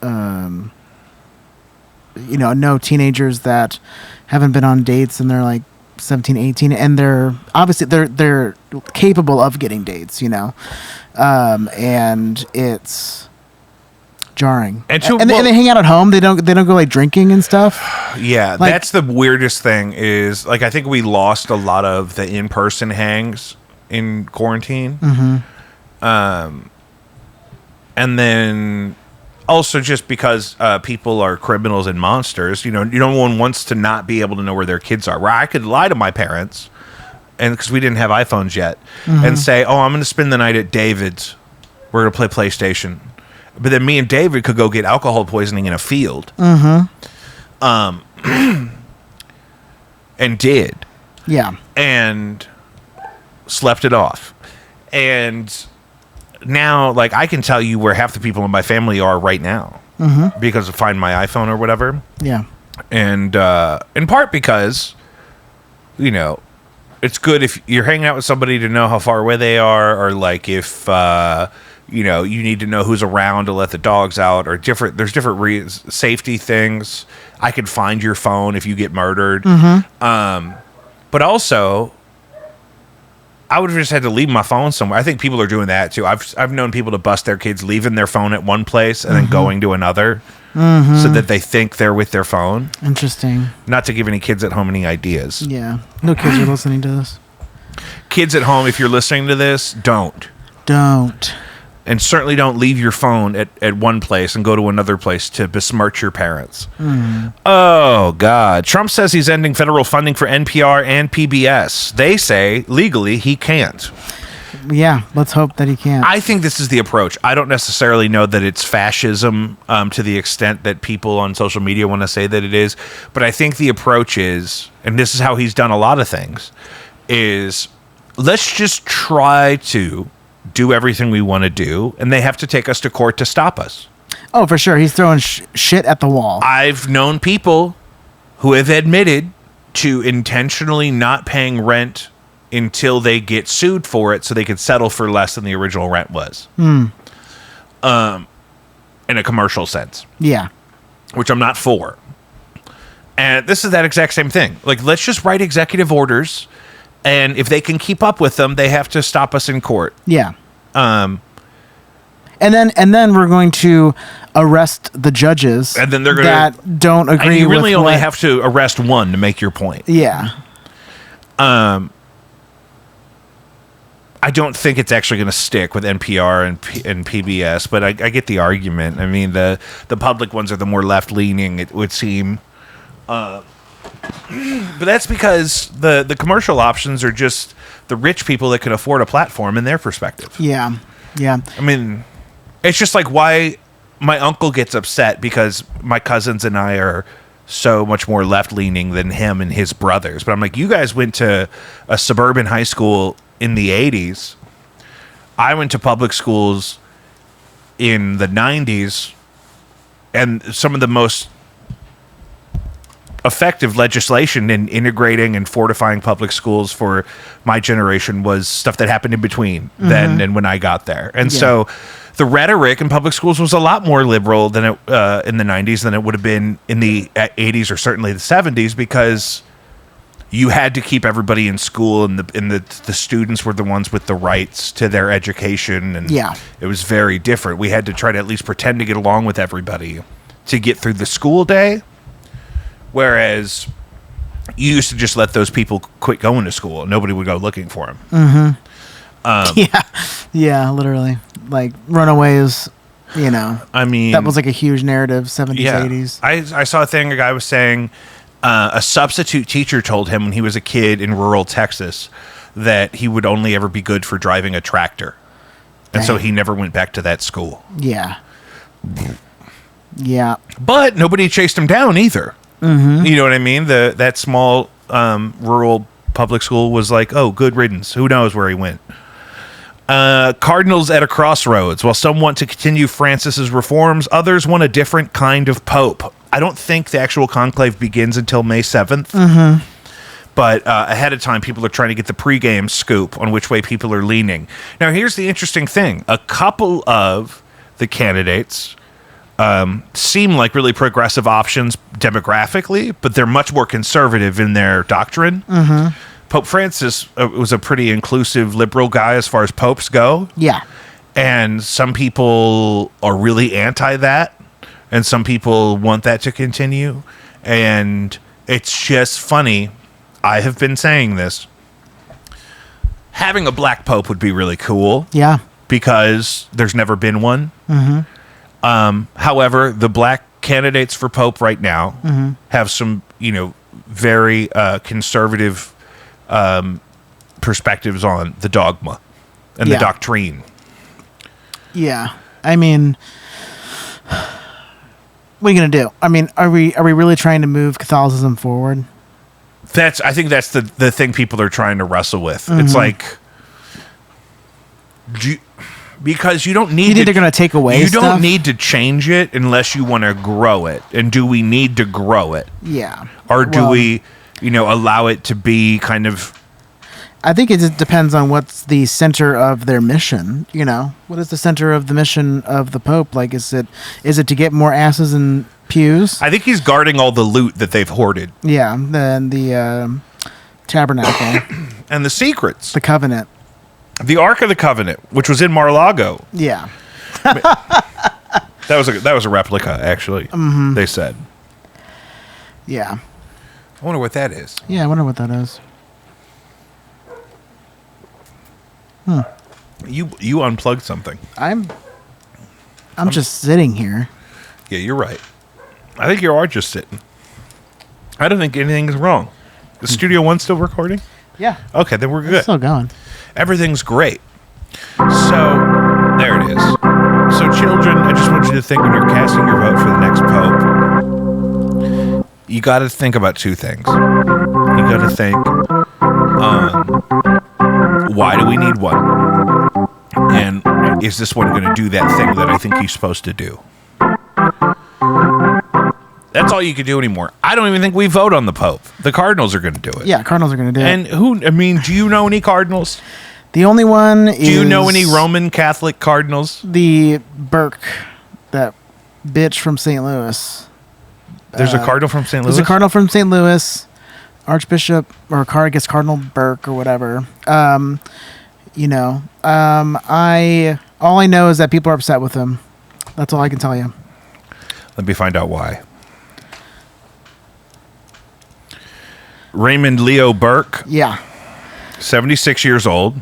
Speaker 2: no teenagers that haven't been on dates and they're like 17, 18, and they're obviously they're capable of getting dates, and it's jarring. And they hang out at home. They don't go like drinking and stuff.
Speaker 1: Yeah, like, that's the weirdest thing is like I think we lost a lot of the in-person hangs in quarantine.
Speaker 2: Mm-hmm.
Speaker 1: And then also just because people are criminals and monsters, no one wants to not be able to know where their kids are. Where I could lie to my parents, and because we didn't have iPhones yet, and say, "Oh, I'm going to spend the night at David's. We're going to play PlayStation." But then me and David could go get alcohol poisoning in a field.
Speaker 2: Mm-hmm.
Speaker 1: And did.
Speaker 2: Yeah.
Speaker 1: And slept it off. And now, like, I can tell you where half the people in my family are right now because of Find My iPhone or whatever.
Speaker 2: Yeah.
Speaker 1: And in part because, it's good if you're hanging out with somebody to know how far away they are, or like if, you need to know who's around to let the dogs out, or there's different safety things. I could find your phone if you get murdered. But also, I would have just had to leave my phone somewhere. I think people are doing that too. I've known people to bust their kids leaving their phone at one place and then going to another so that they think they're with their phone.
Speaker 2: Interesting.
Speaker 1: Not to give any kids at home any ideas.
Speaker 2: Yeah. No kids are listening to this.
Speaker 1: Kids at home, if you're listening to this, don't. And certainly don't leave your phone at one place and go to another place to besmirch your parents. Oh, God. Trump says he's ending federal funding for NPR and PBS. They say, legally, he can't.
Speaker 2: Yeah, let's hope that he can't.
Speaker 1: I think this is the approach. I don't necessarily know that it's fascism to the extent that people on social media want to say that it is. But I think the approach is, and this is how he's done a lot of things, is let's just try to do everything we want to do, and they have to take us to court to stop us.
Speaker 2: Oh, for sure. He's throwing shit at the wall.
Speaker 1: I've known people who have admitted to intentionally not paying rent until they get sued for it so they could settle for less than the original rent was. In a commercial sense.
Speaker 2: Yeah.
Speaker 1: Which I'm not for. And this is that exact same thing. Like, let's just write executive orders, and if they can keep up with them, they have to stop us in court.
Speaker 2: Yeah. And then we're going to arrest the judges,
Speaker 1: and then they're going
Speaker 2: that don't agree.
Speaker 1: And you really
Speaker 2: with
Speaker 1: only have to arrest one to make your point.
Speaker 2: Yeah.
Speaker 1: I don't think it's actually going to stick with NPR and PBS, but I get the argument. I mean, the public ones are the more left leaning, it would seem. But that's because the commercial options are just the rich people that can afford a platform in their perspective.
Speaker 2: Yeah. Yeah.
Speaker 1: I mean, it's just like why my uncle gets upset because my cousins and I are so much more left-leaning than him and his brothers. But I'm like, you guys went to a suburban high school in the 80s. I went to public schools in the 90s, and some of the most effective legislation in integrating and fortifying public schools for my generation was stuff that happened in between then and when I got there. And so the rhetoric in public schools was a lot more liberal than it in the 90s than it would have been in the 80s or certainly the 70s, because you had to keep everybody in school, and the students were the ones with the rights to their education, and it was very different. We had to try to at least pretend to get along with everybody to get through the school day. Whereas you used to just let those people quit going to school. Nobody would go looking for them.
Speaker 2: Yeah, literally. Like runaways,
Speaker 1: I mean,
Speaker 2: that was like a huge narrative, 70s, 80s.
Speaker 1: I saw a thing, a guy was saying a substitute teacher told him when he was a kid in rural Texas that he would only ever be good for driving a tractor. And so he never went back to that school.
Speaker 2: Yeah. Yeah.
Speaker 1: But nobody chased him down either. You know what I mean? That small rural public school was like, oh, good riddance. Who knows where he went? Cardinals at a crossroads. While some want to continue Francis's reforms, others want a different kind of pope. I don't think the actual conclave begins until May 7th. but ahead of time, people are trying to get the pregame scoop on which way people are leaning. Now, here's the interesting thing. A couple of the candidates seem like really progressive options demographically, but they're much more conservative in their doctrine.
Speaker 2: Mm-hmm.
Speaker 1: Pope Francis was a pretty inclusive liberal guy as far as popes go.
Speaker 2: Yeah.
Speaker 1: And some people are really anti that, and some people want that to continue. And it's just funny. I have been saying this. Having a black pope would be really cool.
Speaker 2: Yeah.
Speaker 1: Because there's never been one.
Speaker 2: Mm-hmm.
Speaker 1: However, the black candidates for pope right now have some, very conservative perspectives on the dogma and the doctrine.
Speaker 2: Yeah. I mean, what are you going to do? I mean, are we really trying to move Catholicism forward?
Speaker 1: I think that's the thing people are trying to wrestle with. It's like, because you don't need.
Speaker 2: You think they're going to take away?
Speaker 1: You
Speaker 2: stuff?
Speaker 1: don't need to change it unless you want to grow it. And do we need to grow it?
Speaker 2: Yeah.
Speaker 1: Or do we, allow it to be kind of?
Speaker 2: I think it just depends on what's the center of their mission. What is the center of the mission of the Pope? Like, is it to get more asses in pews?
Speaker 1: I think he's guarding all the loot that they've hoarded.
Speaker 2: Yeah, the tabernacle
Speaker 1: and the secrets,
Speaker 2: the covenant,
Speaker 1: the Ark of the Covenant, which was in Mar-a-Lago.
Speaker 2: Yeah,
Speaker 1: that was a replica, actually.
Speaker 2: Mm-hmm.
Speaker 1: They said.
Speaker 2: Yeah,
Speaker 1: I wonder what that is.
Speaker 2: Yeah, I wonder what that is.
Speaker 1: You unplugged something.
Speaker 2: I'm just sitting here.
Speaker 1: Yeah, you're right. I think you are just sitting. I don't think anything's wrong. The Studio One still recording?
Speaker 2: Yeah.
Speaker 1: Okay, then we're good.
Speaker 2: It's still going.
Speaker 1: Everything's great. So, there it is. So, children, I just want you to think when you're casting your vote for the next pope, you got to think about two things. You got to think, why do we need one? And is this one going to do that thing that I think he's supposed to do? That's all you can do anymore. I don't even think we vote on the Pope. The Cardinals are going to do it.
Speaker 2: Yeah, Cardinals are going to do it.
Speaker 1: And do you know any Cardinals?
Speaker 2: The only one is...
Speaker 1: Do you know any Roman Catholic Cardinals?
Speaker 2: The Burke, that bitch from St. Louis.
Speaker 1: There's a Cardinal from St. Louis?
Speaker 2: There's a Cardinal from St. Louis, Archbishop, or I guess Cardinal Burke or whatever. All I know is that people are upset with him. That's all I can tell you.
Speaker 1: Let me find out why. Raymond Leo Burke.
Speaker 2: Yeah.
Speaker 1: 76 years old.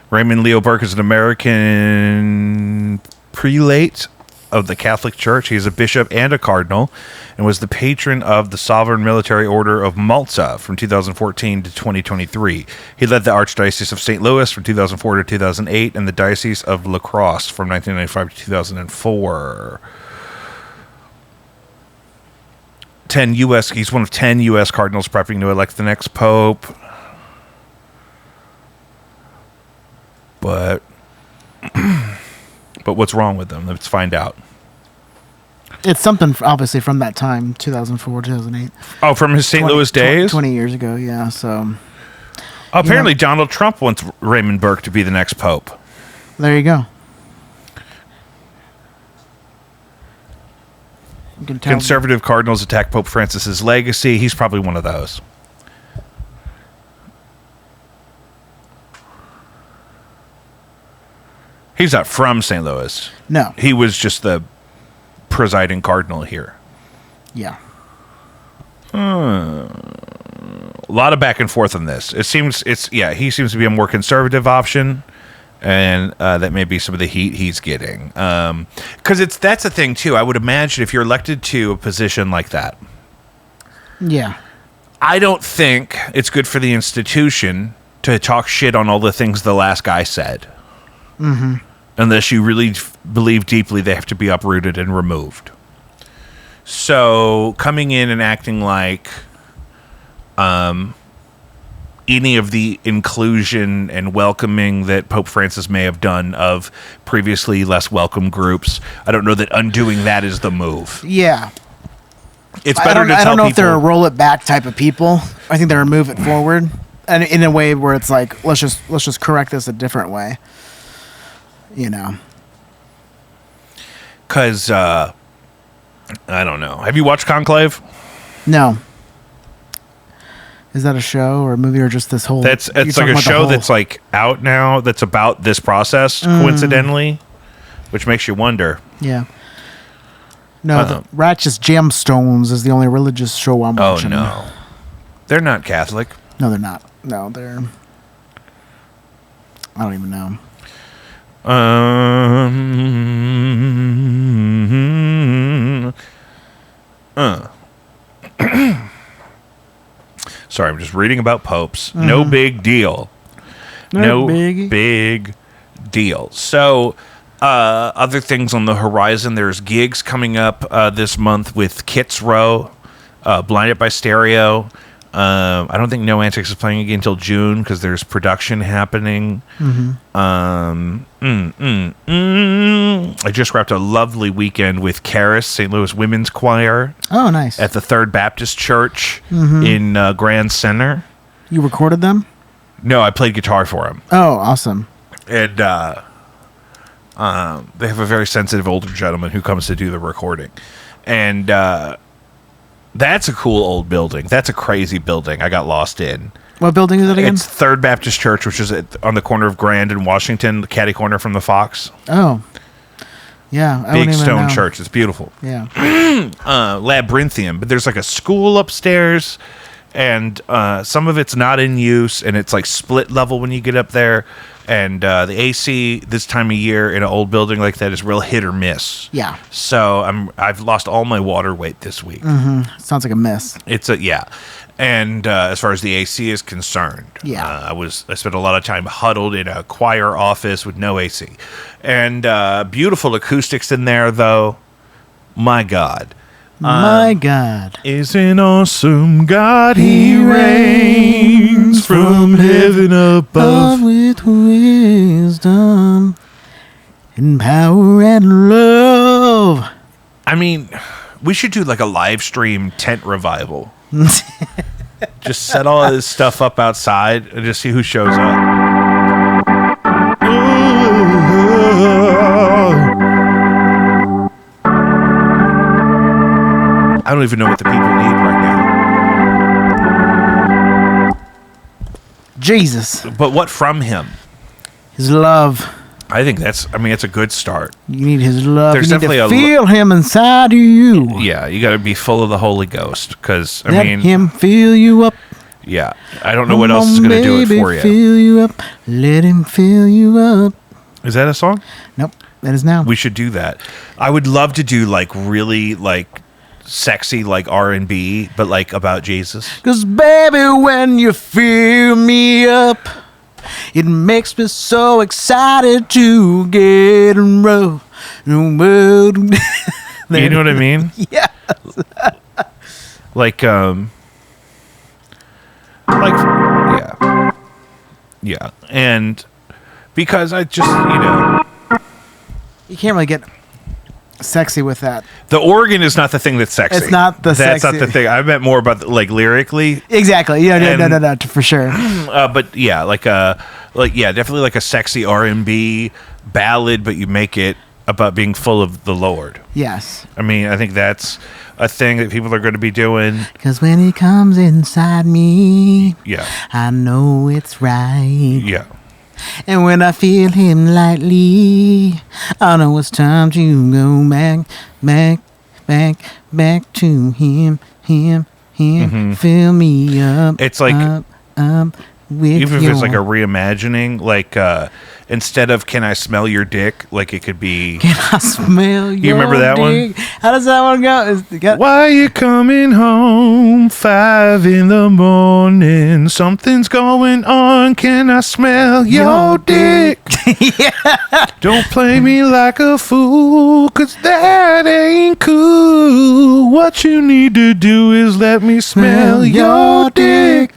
Speaker 1: Raymond Leo Burke is an American prelate of the Catholic Church. He is a bishop and a cardinal and was the patron of the Sovereign Military Order of Malta from 2014 to 2023. He led the Archdiocese of St. Louis from 2004 to 2008 and the Diocese of La Crosse from 1995 to 2004. He's one of 10 U.S. cardinals prepping to elect the next pope. But what's wrong with them? Let's find out.
Speaker 2: It's something, obviously, from that time, 2004, 2008.
Speaker 1: Oh, from his St. Louis days?
Speaker 2: 20 years ago, yeah. So
Speaker 1: apparently, Donald Trump wants Raymond Burke to be the next pope.
Speaker 2: There you go.
Speaker 1: Conservative cardinals attack Pope Francis's legacy. He's probably one of those. He's not from St. Louis.
Speaker 2: No.
Speaker 1: He was just the presiding cardinal here.
Speaker 2: Yeah.
Speaker 1: A lot of back and forth on this. He seems to be a more conservative option, and that may be some of the heat he's getting. Because that's the thing too. I would imagine if you're elected to a position like that,
Speaker 2: yeah,
Speaker 1: I don't think it's good for the institution to talk shit on all the things the last guy said.
Speaker 2: Mm-hmm.
Speaker 1: Unless you really believe deeply they have to be uprooted and removed. So coming in and acting like any of the inclusion and welcoming that Pope Francis may have done of previously less welcome groups, I don't know that undoing that is the move.
Speaker 2: Yeah.
Speaker 1: It's better to tell
Speaker 2: I don't know if they're a
Speaker 1: people-
Speaker 2: roll it back type of people. I think they're a move it forward, and in a way where it's like let's just correct this a different way. You know.
Speaker 1: Because I don't know. Have you watched Conclave?
Speaker 2: No. Is that a show or a movie or just this whole?
Speaker 1: It's
Speaker 2: you're
Speaker 1: like
Speaker 2: talking
Speaker 1: a
Speaker 2: about the
Speaker 1: show
Speaker 2: whole-
Speaker 1: that's like out now. That's about this process, coincidentally, which makes you wonder.
Speaker 2: Yeah. No, the
Speaker 1: Uh-huh.
Speaker 2: Righteous Gemstones is the only religious show I'm
Speaker 1: Oh
Speaker 2: watching.
Speaker 1: no, they're not Catholic.
Speaker 2: No, they're not. No, they're. I don't even know.
Speaker 1: Sorry, I'm just reading about popes. No big deal.
Speaker 2: No
Speaker 1: No
Speaker 2: biggie.
Speaker 1: big deal. So, other things on the horizon. There's gigs coming up this month with Kits Row, Blinded by Stereo. I don't think No Antics is playing again until June because there's production happening. I just wrapped a lovely weekend with Caris, St. Louis Women's Choir,
Speaker 2: Oh, nice.
Speaker 1: at the Third Baptist Church in Grand Center.
Speaker 2: You recorded them?
Speaker 1: No, I played guitar for them.
Speaker 2: Oh, awesome.
Speaker 1: And they have a very sensitive older gentleman who comes to do the recording. And that's a cool old building. That's a crazy building I got lost in.
Speaker 2: What building is it again?
Speaker 1: It's Third Baptist Church, which is on the corner of Grand and Washington, the catty corner from the Fox.
Speaker 2: Oh. Yeah. I
Speaker 1: Big
Speaker 2: wouldn't even
Speaker 1: stone
Speaker 2: know.
Speaker 1: church. It's beautiful.
Speaker 2: Yeah.
Speaker 1: Labyrinthium, but there's like a school upstairs, and some of it's not in use, and it's like split level when you get up there. And the AC this time of year in an old building like that is real hit or miss.
Speaker 2: Yeah.
Speaker 1: So I've lost all my water weight this week.
Speaker 2: Sounds like a mess.
Speaker 1: It's and as far as the AC is concerned,
Speaker 2: Yeah.
Speaker 1: I spent a lot of time huddled in a choir office with no AC, and beautiful acoustics in there though. My God.
Speaker 2: My God.
Speaker 1: Is an awesome God, he reigns from heaven above.
Speaker 2: With wisdom and power and love.
Speaker 1: I mean, we should do like a live stream tent revival. Just set all this stuff up outside and just see who shows up. I don't even know what the people need right now.
Speaker 2: Jesus.
Speaker 1: But what from him?
Speaker 2: His love.
Speaker 1: I think it's a good start.
Speaker 2: You need his love.
Speaker 1: There's
Speaker 2: you need
Speaker 1: definitely
Speaker 2: to feel him inside of you.
Speaker 1: Yeah, you got to be full of the Holy Ghost because,
Speaker 2: Let him fill you up.
Speaker 1: yeah, I don't know what else is going to do it for you.
Speaker 2: Fill you up. Let him fill you up.
Speaker 1: Is that a song?
Speaker 2: Nope. That is now.
Speaker 1: We should do that. I would love to do like really like sexy like R&B, but like about Jesus.
Speaker 2: 'Cause baby, when you fill me up, it makes me so excited to get and roll.
Speaker 1: You know what I mean?
Speaker 2: Yeah.
Speaker 1: Like yeah, and because I just
Speaker 2: You can't really get sexy with that.
Speaker 1: the organ is not the thing that's sexy.
Speaker 2: It's not the
Speaker 1: that's
Speaker 2: sexy.
Speaker 1: not the thing. I meant more about like lyrically.
Speaker 2: Exactly. Yeah,
Speaker 1: And-
Speaker 2: no, for sure.
Speaker 1: But yeah, definitely like a sexy R&B ballad, but you make it about being full of the Lord.
Speaker 2: Yes.
Speaker 1: I mean, I think that's a thing that people are going to be doing.
Speaker 2: 'Cause when he comes inside me,
Speaker 1: Yeah,
Speaker 2: I know it's right.
Speaker 1: yeah.
Speaker 2: And when I feel him lightly, I know it's time to go back to him. Fill me up.
Speaker 1: It's like
Speaker 2: up with
Speaker 1: even if it's like a
Speaker 2: your-
Speaker 1: reimagining, like instead of "Can I smell your dick," like it could be.
Speaker 2: Can I smell your
Speaker 1: remember that one?
Speaker 2: dick? How does that one go?
Speaker 1: Why you coming home 5 a.m? Something's going on. Can I smell your dick? Don't play me like a fool, 'cause that ain't cool. What you need to do is let me smell your dick.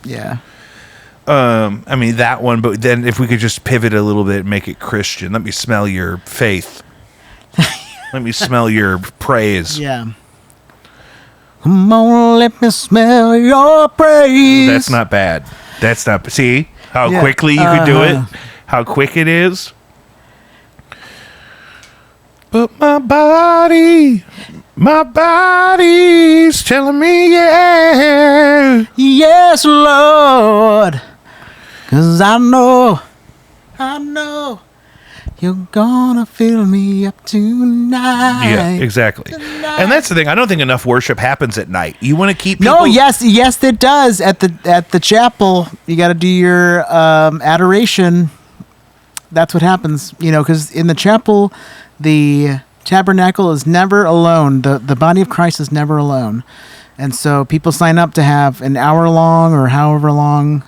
Speaker 2: Yeah.
Speaker 1: I mean that one, but then if we could just pivot a little bit and make it Christian. Let me smell your faith. Let me smell your praise.
Speaker 2: Yeah. Come on, let me smell your praise.
Speaker 1: That's not bad. That's not. See how
Speaker 2: Yeah.
Speaker 1: quickly you could do it? How quick it is? But my body's telling me, yeah.
Speaker 2: Yes, Lord. 'Cause I know you're gonna fill me up tonight.
Speaker 1: Yeah, exactly. And that's the thing. I don't think enough worship happens at night. You want to keep people...
Speaker 2: No, yes, it does. At the chapel, you got to do your adoration. That's what happens, because in the chapel, the tabernacle is never alone. The body of Christ is never alone. And so people sign up to have an hour long or however long,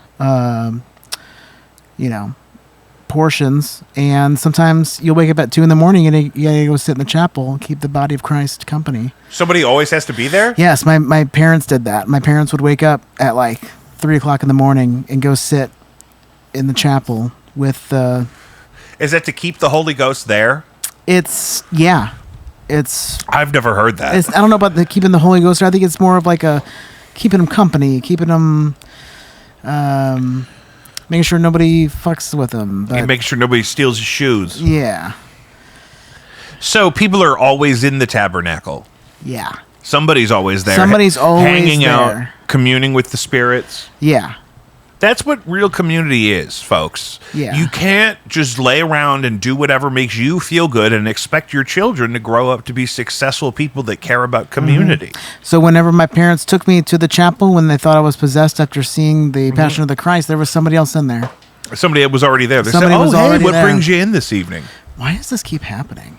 Speaker 2: portions. And sometimes you'll wake up at 2 a.m. and you gotta go sit in the chapel and keep the body of Christ company.
Speaker 1: Somebody always has to be there?
Speaker 2: Yes, my parents did that. My parents would wake up at like 3 o'clock in the morning and go sit in the chapel with the...
Speaker 1: Is that to keep the Holy Ghost there?
Speaker 2: It's
Speaker 1: I've never heard that.
Speaker 2: I don't know about keeping the Holy Ghost. I think it's more of like a keeping them company, keeping them, making sure nobody fucks with them.
Speaker 1: And make sure nobody steals his shoes.
Speaker 2: Yeah.
Speaker 1: So people are always in the tabernacle.
Speaker 2: Yeah.
Speaker 1: Somebody's always there.
Speaker 2: Somebody's always
Speaker 1: hanging
Speaker 2: there.
Speaker 1: out, communing with the spirits.
Speaker 2: Yeah.
Speaker 1: That's what real community is, folks.
Speaker 2: Yeah.
Speaker 1: You can't just lay around and do whatever makes you feel good and expect your children to grow up to be successful people that care about community.
Speaker 2: Mm-hmm. So whenever my parents took me to the chapel when they thought I was possessed after seeing the Passion of the Christ, there was somebody else in there.
Speaker 1: Somebody was already there. They
Speaker 2: Somebody
Speaker 1: said,
Speaker 2: was
Speaker 1: hey,
Speaker 2: already
Speaker 1: what
Speaker 2: there.
Speaker 1: brings you in this evening?
Speaker 2: Why does this keep happening?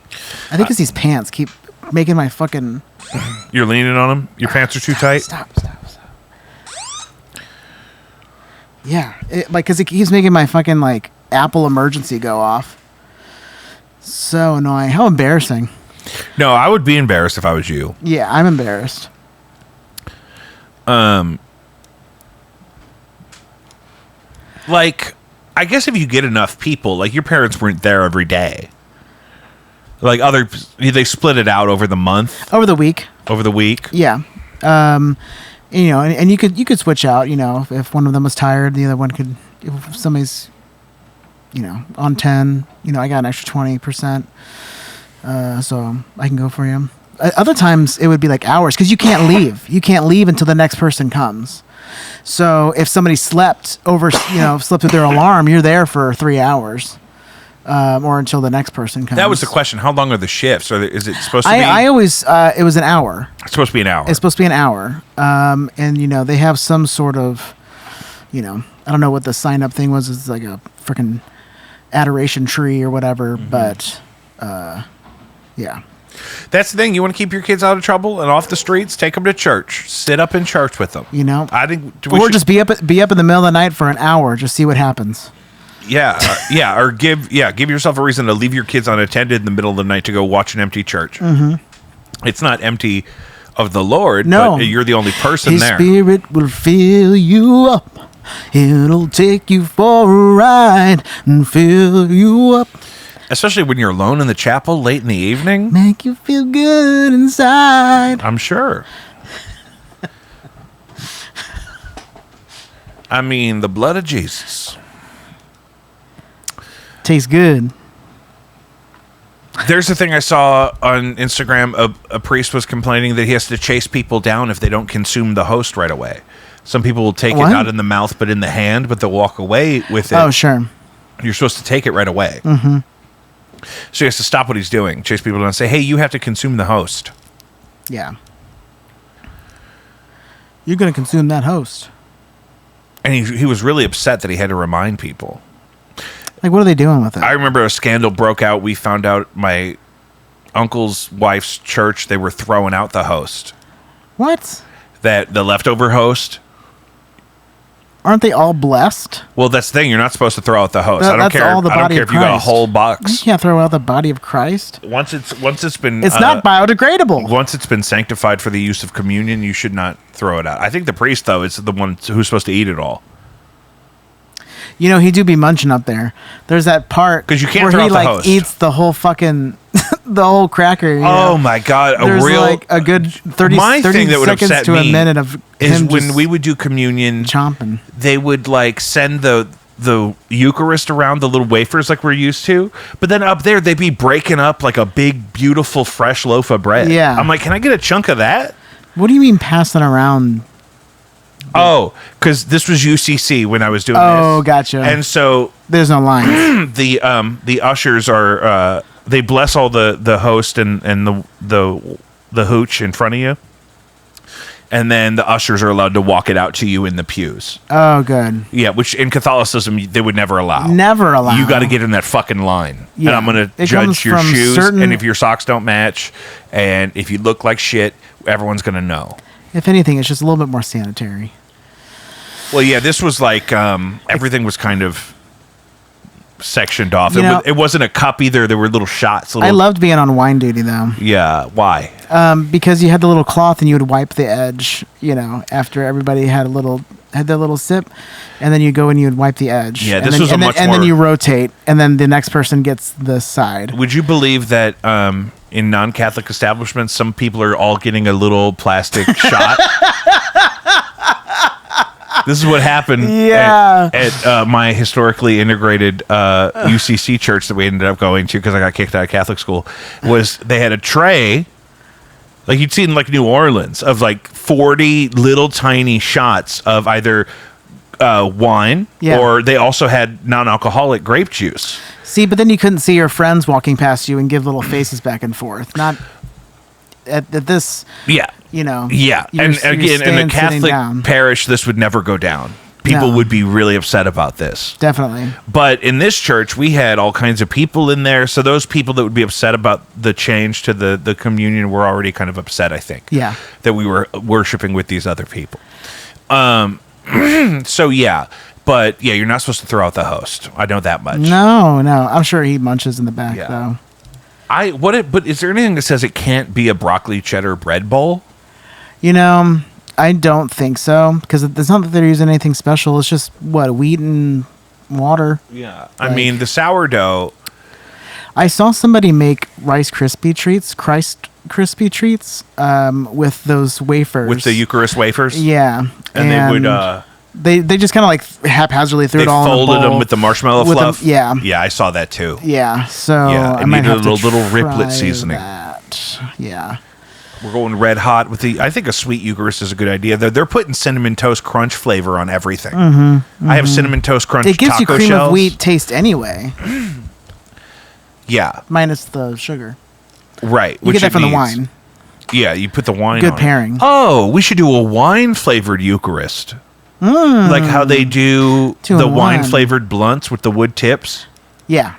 Speaker 2: I think it's these pants keep making my fucking...
Speaker 1: You're leaning on them? Your pants are too tight?
Speaker 2: Stop. Yeah, because it keeps making my fucking like Apple emergency go off. So annoying. How embarrassing.
Speaker 1: No, I would be embarrassed if I was you.
Speaker 2: Yeah, I'm embarrassed.
Speaker 1: Like, I guess if you get enough people, like your parents weren't there every day. Like they split it out over the month,
Speaker 2: Over the week.
Speaker 1: over the week.
Speaker 2: Yeah. And you could switch out, if one of them was tired, the other one could, if somebody's, on 10, I got an extra 20%. So I can go for you. Other times it would be like hours because you can't leave. You can't leave until the next person comes. So if somebody slept with their alarm, you're there for 3 hours. Or until the next person comes.
Speaker 1: That was the question. How long are the shifts? Or is it supposed to be?
Speaker 2: I always, it was an hour.
Speaker 1: It's supposed to be an hour.
Speaker 2: It's supposed to be an hour. And, they have some sort of, I don't know what the sign up thing was. It's like a freaking adoration tree or whatever. Mm-hmm. But, yeah.
Speaker 1: That's the thing. You want to keep your kids out of trouble and off the streets? Take them to church. Sit up in church with them. I think.
Speaker 2: Just be up in the middle of the night for an hour. Just see what happens.
Speaker 1: Yeah, or give yourself a reason to leave your kids unattended in the middle of the night to go watch an empty church.
Speaker 2: Mm-hmm.
Speaker 1: It's not empty of the Lord,
Speaker 2: no.
Speaker 1: but you're the only person
Speaker 2: His
Speaker 1: there.
Speaker 2: His Spirit will fill you up. It'll take you for a ride and fill you up.
Speaker 1: Especially when you're alone in the chapel late in the evening.
Speaker 2: Make you feel good inside.
Speaker 1: I'm sure. I mean, the blood of Jesus.
Speaker 2: Tastes good.
Speaker 1: There's the thing I saw on Instagram. A priest was complaining that he has to chase people down if they don't consume the host right away. Some people will take it not in the mouth but in the hand, but they'll walk away with it.
Speaker 2: Oh, sure.
Speaker 1: You're supposed to take it right away.
Speaker 2: Mm-hmm.
Speaker 1: So he has to stop what he's doing, chase people down and say, hey, you have to consume the host.
Speaker 2: Yeah. You're going to consume that host.
Speaker 1: And he was really upset that he had to remind people.
Speaker 2: Like, what are they doing with it?
Speaker 1: I remember a scandal broke out. We found out my uncle's wife's church, they were throwing out the host.
Speaker 2: What?
Speaker 1: That the leftover host.
Speaker 2: Aren't they all blessed?
Speaker 1: Well, that's the thing. You're not supposed to throw out the host. I don't care. I don't care if you got a whole box.
Speaker 2: You can't throw out the body of Christ.
Speaker 1: Once it's been.
Speaker 2: It's not biodegradable.
Speaker 1: Once it's been sanctified for the use of communion, you should not throw it out. I think the priest, though, is the one who's supposed to eat it all.
Speaker 2: He do be munching up there. There's that part
Speaker 1: 'cause you can't
Speaker 2: where
Speaker 1: throw
Speaker 2: he
Speaker 1: out the host.
Speaker 2: eats the whole fucking the whole cracker.
Speaker 1: Oh my God.
Speaker 2: There's like a good 30
Speaker 1: thing that would
Speaker 2: seconds
Speaker 1: upset
Speaker 2: to a
Speaker 1: me
Speaker 2: minute of
Speaker 1: is
Speaker 2: him
Speaker 1: when
Speaker 2: just
Speaker 1: we would do communion,
Speaker 2: chomping.
Speaker 1: they would like send the Eucharist around the little wafers like we're used to, but then up there they'd be breaking up like a big beautiful fresh loaf of bread.
Speaker 2: Yeah.
Speaker 1: I'm like, can I get a chunk of that?
Speaker 2: What do you mean passing around?
Speaker 1: Oh, because this was UCC when I was doing this.
Speaker 2: Oh, gotcha.
Speaker 1: And so
Speaker 2: There's no lines.
Speaker 1: the ushers are they bless all the host and the hooch in front of you, and then the ushers are allowed to walk it out to you in the pews.
Speaker 2: Oh, good.
Speaker 1: Yeah, which in Catholicism they would never allow.
Speaker 2: Never allow.
Speaker 1: You got to get in that fucking line.
Speaker 2: Yeah.
Speaker 1: And I'm going to
Speaker 2: It comes
Speaker 1: judge your
Speaker 2: from
Speaker 1: shoes,
Speaker 2: certain-
Speaker 1: and if your socks don't match, and if you look like shit, everyone's going to know.
Speaker 2: If anything, it's just a little bit more sanitary.
Speaker 1: Well, yeah, this was like everything was kind of sectioned off.
Speaker 2: You know-
Speaker 1: It wasn't a cup either. There were little shots.
Speaker 2: I loved being on wine duty, though.
Speaker 1: Yeah, why?
Speaker 2: Because you had the little cloth and you would wipe the edge, after everybody had their little sip, and then you go and you would wipe the edge.
Speaker 1: Yeah,
Speaker 2: and
Speaker 1: this
Speaker 2: then,
Speaker 1: was
Speaker 2: and
Speaker 1: a
Speaker 2: then,
Speaker 1: much
Speaker 2: and
Speaker 1: more-
Speaker 2: then you rotate, and then the next person gets the side.
Speaker 1: Would you believe that in non-Catholic establishments, some people are all getting a little plastic shot? This is what happened
Speaker 2: Yeah.
Speaker 1: at my historically integrated UCC church that we ended up going to because I got kicked out of Catholic school. Was they had a tray, like you'd see in like New Orleans, of like 40 little tiny shots of either wine,
Speaker 2: Yeah.
Speaker 1: or they also had non-alcoholic grape juice.
Speaker 2: See, but then you couldn't see your friends walking past you and give little faces back and forth. Not at this,
Speaker 1: Yeah.
Speaker 2: Yeah,
Speaker 1: and again, in a
Speaker 2: sitting
Speaker 1: Catholic
Speaker 2: down.
Speaker 1: parish, this would never go down. People
Speaker 2: No.
Speaker 1: would be really upset about this.
Speaker 2: Definitely.
Speaker 1: But in this church, we had all kinds of people in there. So those people that would be upset about the change to the communion were already kind of upset, I think.
Speaker 2: Yeah.
Speaker 1: That we were worshiping with these other people. So, yeah. But, yeah, you're not supposed to throw out the host. I know that much.
Speaker 2: No. I'm sure he munches in the back,
Speaker 1: Yeah.
Speaker 2: though.
Speaker 1: But is there anything that says it can't be a broccoli cheddar bread bowl?
Speaker 2: I don't think so, because it's not that they're using anything special. It's just, wheat and water.
Speaker 1: Yeah. I mean, the sourdough...
Speaker 2: I saw somebody make Rice Krispie treats with those wafers.
Speaker 1: With the Eucharist wafers?
Speaker 2: Yeah.
Speaker 1: And they would...
Speaker 2: They just kind of like haphazardly threw
Speaker 1: They
Speaker 2: it all in a bowl.
Speaker 1: folded them with the marshmallow
Speaker 2: with
Speaker 1: fluff?
Speaker 2: Yeah.
Speaker 1: Yeah, I saw that too.
Speaker 2: Yeah, so
Speaker 1: Yeah,
Speaker 2: I
Speaker 1: it
Speaker 2: might
Speaker 1: needed
Speaker 2: have
Speaker 1: a
Speaker 2: to
Speaker 1: little
Speaker 2: try
Speaker 1: riplet seasoning.
Speaker 2: that. Yeah.
Speaker 1: We're going red hot with I think a sweet Eucharist is a good idea. They're putting Cinnamon Toast Crunch flavor on everything. I have Cinnamon Toast Crunch
Speaker 2: It gives you
Speaker 1: taco
Speaker 2: cream
Speaker 1: shells.
Speaker 2: of wheat taste anyway,
Speaker 1: Yeah,
Speaker 2: minus the sugar.
Speaker 1: right.
Speaker 2: You get that from the wine.
Speaker 1: Yeah, you put the wine
Speaker 2: Good
Speaker 1: on it.
Speaker 2: pairing.
Speaker 1: Oh, we should do a wine-flavored Eucharist. Like how they do
Speaker 2: Two
Speaker 1: the
Speaker 2: in one.
Speaker 1: wine-flavored blunts with the wood tips.
Speaker 2: Yeah.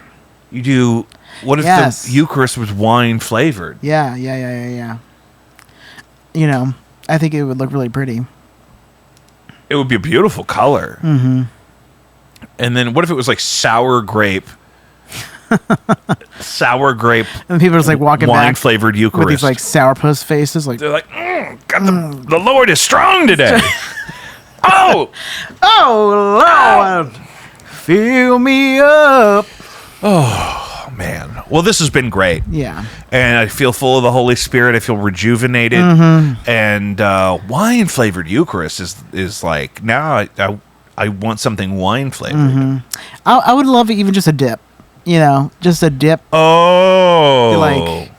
Speaker 1: You do... What if
Speaker 2: Yes.
Speaker 1: the Eucharist was wine-flavored?
Speaker 2: Yeah. I think it would look really pretty.
Speaker 1: It would be a beautiful color. Mm-hmm. And then what if it was like sour grape? Sour grape
Speaker 2: And people are just like walking back
Speaker 1: wine-flavored Eucharist.
Speaker 2: with these like sourpuss faces. Like,
Speaker 1: They're like, the Lord is strong today. Oh,
Speaker 2: oh, Lord, fill me up.
Speaker 1: man. Well, this has been great.
Speaker 2: Yeah.
Speaker 1: And I feel full of the Holy Spirit. I feel rejuvenated.
Speaker 2: Mm-hmm.
Speaker 1: And wine-flavored Eucharist is like, now I want something wine-flavored.
Speaker 2: Mm-hmm. I would love even just a dip. Just a dip.
Speaker 1: Oh.
Speaker 2: Like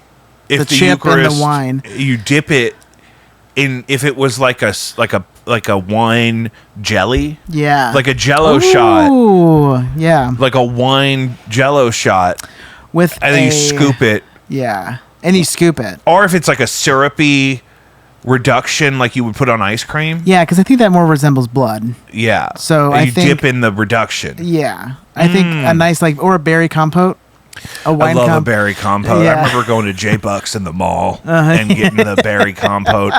Speaker 1: if
Speaker 2: the chip and the
Speaker 1: Eucharist,
Speaker 2: wine.
Speaker 1: You dip it in, if it was like a wine jelly.
Speaker 2: Yeah.
Speaker 1: Like a Jello shot.
Speaker 2: Ooh, yeah.
Speaker 1: Like a wine Jello shot.
Speaker 2: With
Speaker 1: And then you scoop it.
Speaker 2: Yeah. And you scoop it.
Speaker 1: Or if it's like a syrupy reduction like you would put on ice cream.
Speaker 2: Yeah, because I think that more resembles blood.
Speaker 1: Yeah.
Speaker 2: So
Speaker 1: and
Speaker 2: I
Speaker 1: you
Speaker 2: think-
Speaker 1: dip in the reduction.
Speaker 2: Yeah. I think a nice or a berry compote. A wine
Speaker 1: I love a
Speaker 2: comp-
Speaker 1: berry compote.
Speaker 2: Yeah.
Speaker 1: I remember going to J Bucks in the mall and getting the berry compote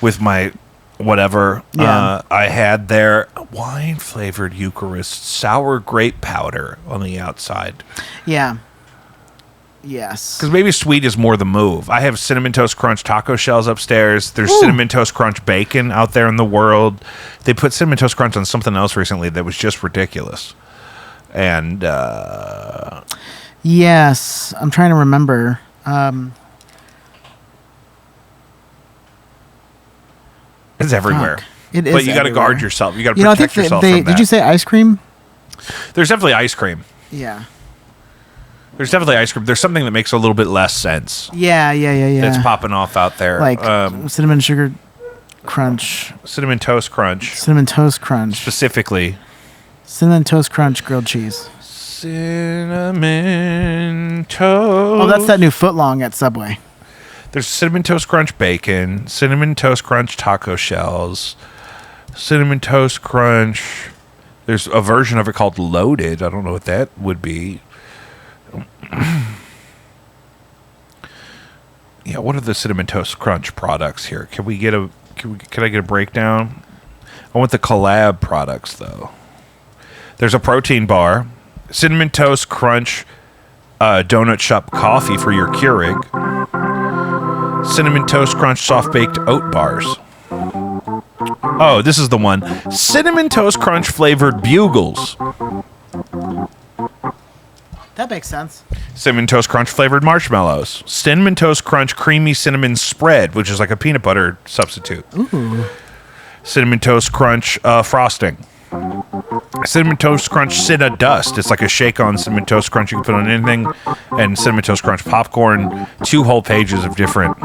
Speaker 1: with my whatever
Speaker 2: Yeah.
Speaker 1: I had there. Wine flavored Eucharist, sour grape powder on the outside.
Speaker 2: Yeah. Yes.
Speaker 1: Because maybe sweet is more the move. I have Cinnamon Toast Crunch taco shells upstairs. There's
Speaker 2: Ooh.
Speaker 1: Cinnamon Toast Crunch bacon out there in the world. They put Cinnamon Toast Crunch on something else recently that was just ridiculous. And
Speaker 2: Yes. I'm trying to remember.
Speaker 1: It's everywhere.
Speaker 2: It is.
Speaker 1: But you got to
Speaker 2: everywhere.
Speaker 1: guard yourself. You got to
Speaker 2: I
Speaker 1: protect
Speaker 2: think
Speaker 1: yourself from that.
Speaker 2: Did you say ice cream?
Speaker 1: There's definitely ice cream.
Speaker 2: Yeah.
Speaker 1: There's definitely ice cream. There's something that makes a little bit less sense.
Speaker 2: Yeah.
Speaker 1: That's popping off out there.
Speaker 2: Like cinnamon sugar crunch.
Speaker 1: Cinnamon toast crunch.
Speaker 2: Cinnamon toast crunch.
Speaker 1: Specifically.
Speaker 2: Cinnamon toast crunch grilled cheese.
Speaker 1: Cinnamon toast.
Speaker 2: Oh, that's that new footlong at Subway.
Speaker 1: There's cinnamon toast crunch bacon, cinnamon toast crunch taco shells, cinnamon toast crunch. There's a version of it called loaded. I don't know what that would be. Yeah, what are the cinnamon toast crunch products here? Can I get a breakdown? I want the collab products though. There's a protein bar, cinnamon toast crunch donut shop coffee for your Keurig, cinnamon toast crunch soft baked oat bars. Oh, this is the one. Cinnamon toast crunch flavored bugles.
Speaker 2: That makes sense.
Speaker 1: Cinnamon toast crunch flavored marshmallows. Cinnamon toast crunch creamy cinnamon spread, which is like a peanut butter substitute.
Speaker 2: Ooh.
Speaker 1: Cinnamon toast crunch frosting. Cinnamon toast crunch Cinna dust. It's like a shake on cinnamon toast crunch you can put on anything. And cinnamon toast crunch popcorn. 2 whole pages of different.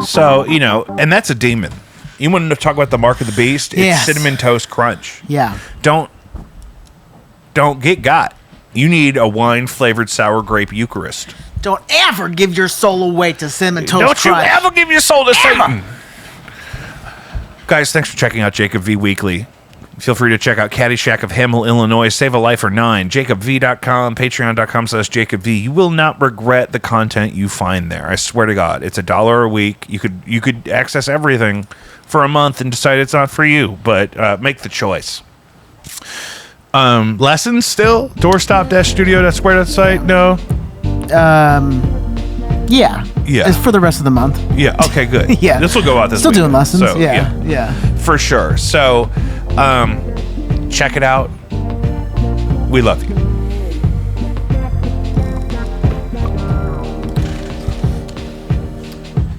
Speaker 1: So, and that's a demon. You want to talk about the mark of the beast? It's
Speaker 2: Yes.
Speaker 1: cinnamon toast crunch.
Speaker 2: Yeah.
Speaker 1: Don't get got. You need a wine-flavored sour grape Eucharist.
Speaker 2: Don't ever give your soul away to cinnamon toast
Speaker 1: Don't
Speaker 2: crunch.
Speaker 1: you ever give your soul to Satan. Guys, thanks for checking out Jacob V Weekly. Feel free to check out Caddyshack of Hamill, Illinois. Save a Life for 9. JacobV.com, Patreon.com/JacobV. You will not regret the content you find there. I swear to God. It's $1 a week. You could access everything for a month and decide it's not for you, but make the choice. Lessons still? Doorstop-studio.square.site? No?
Speaker 2: Yeah.
Speaker 1: Yeah.
Speaker 2: It's for the rest of the month.
Speaker 1: Yeah. Okay, good.
Speaker 2: Yeah.
Speaker 1: This will go out this
Speaker 2: Still
Speaker 1: week.
Speaker 2: doing lessons.
Speaker 1: So,
Speaker 2: Yeah.
Speaker 1: For sure. So, check it out. We love you.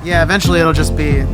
Speaker 2: Yeah, eventually it'll just be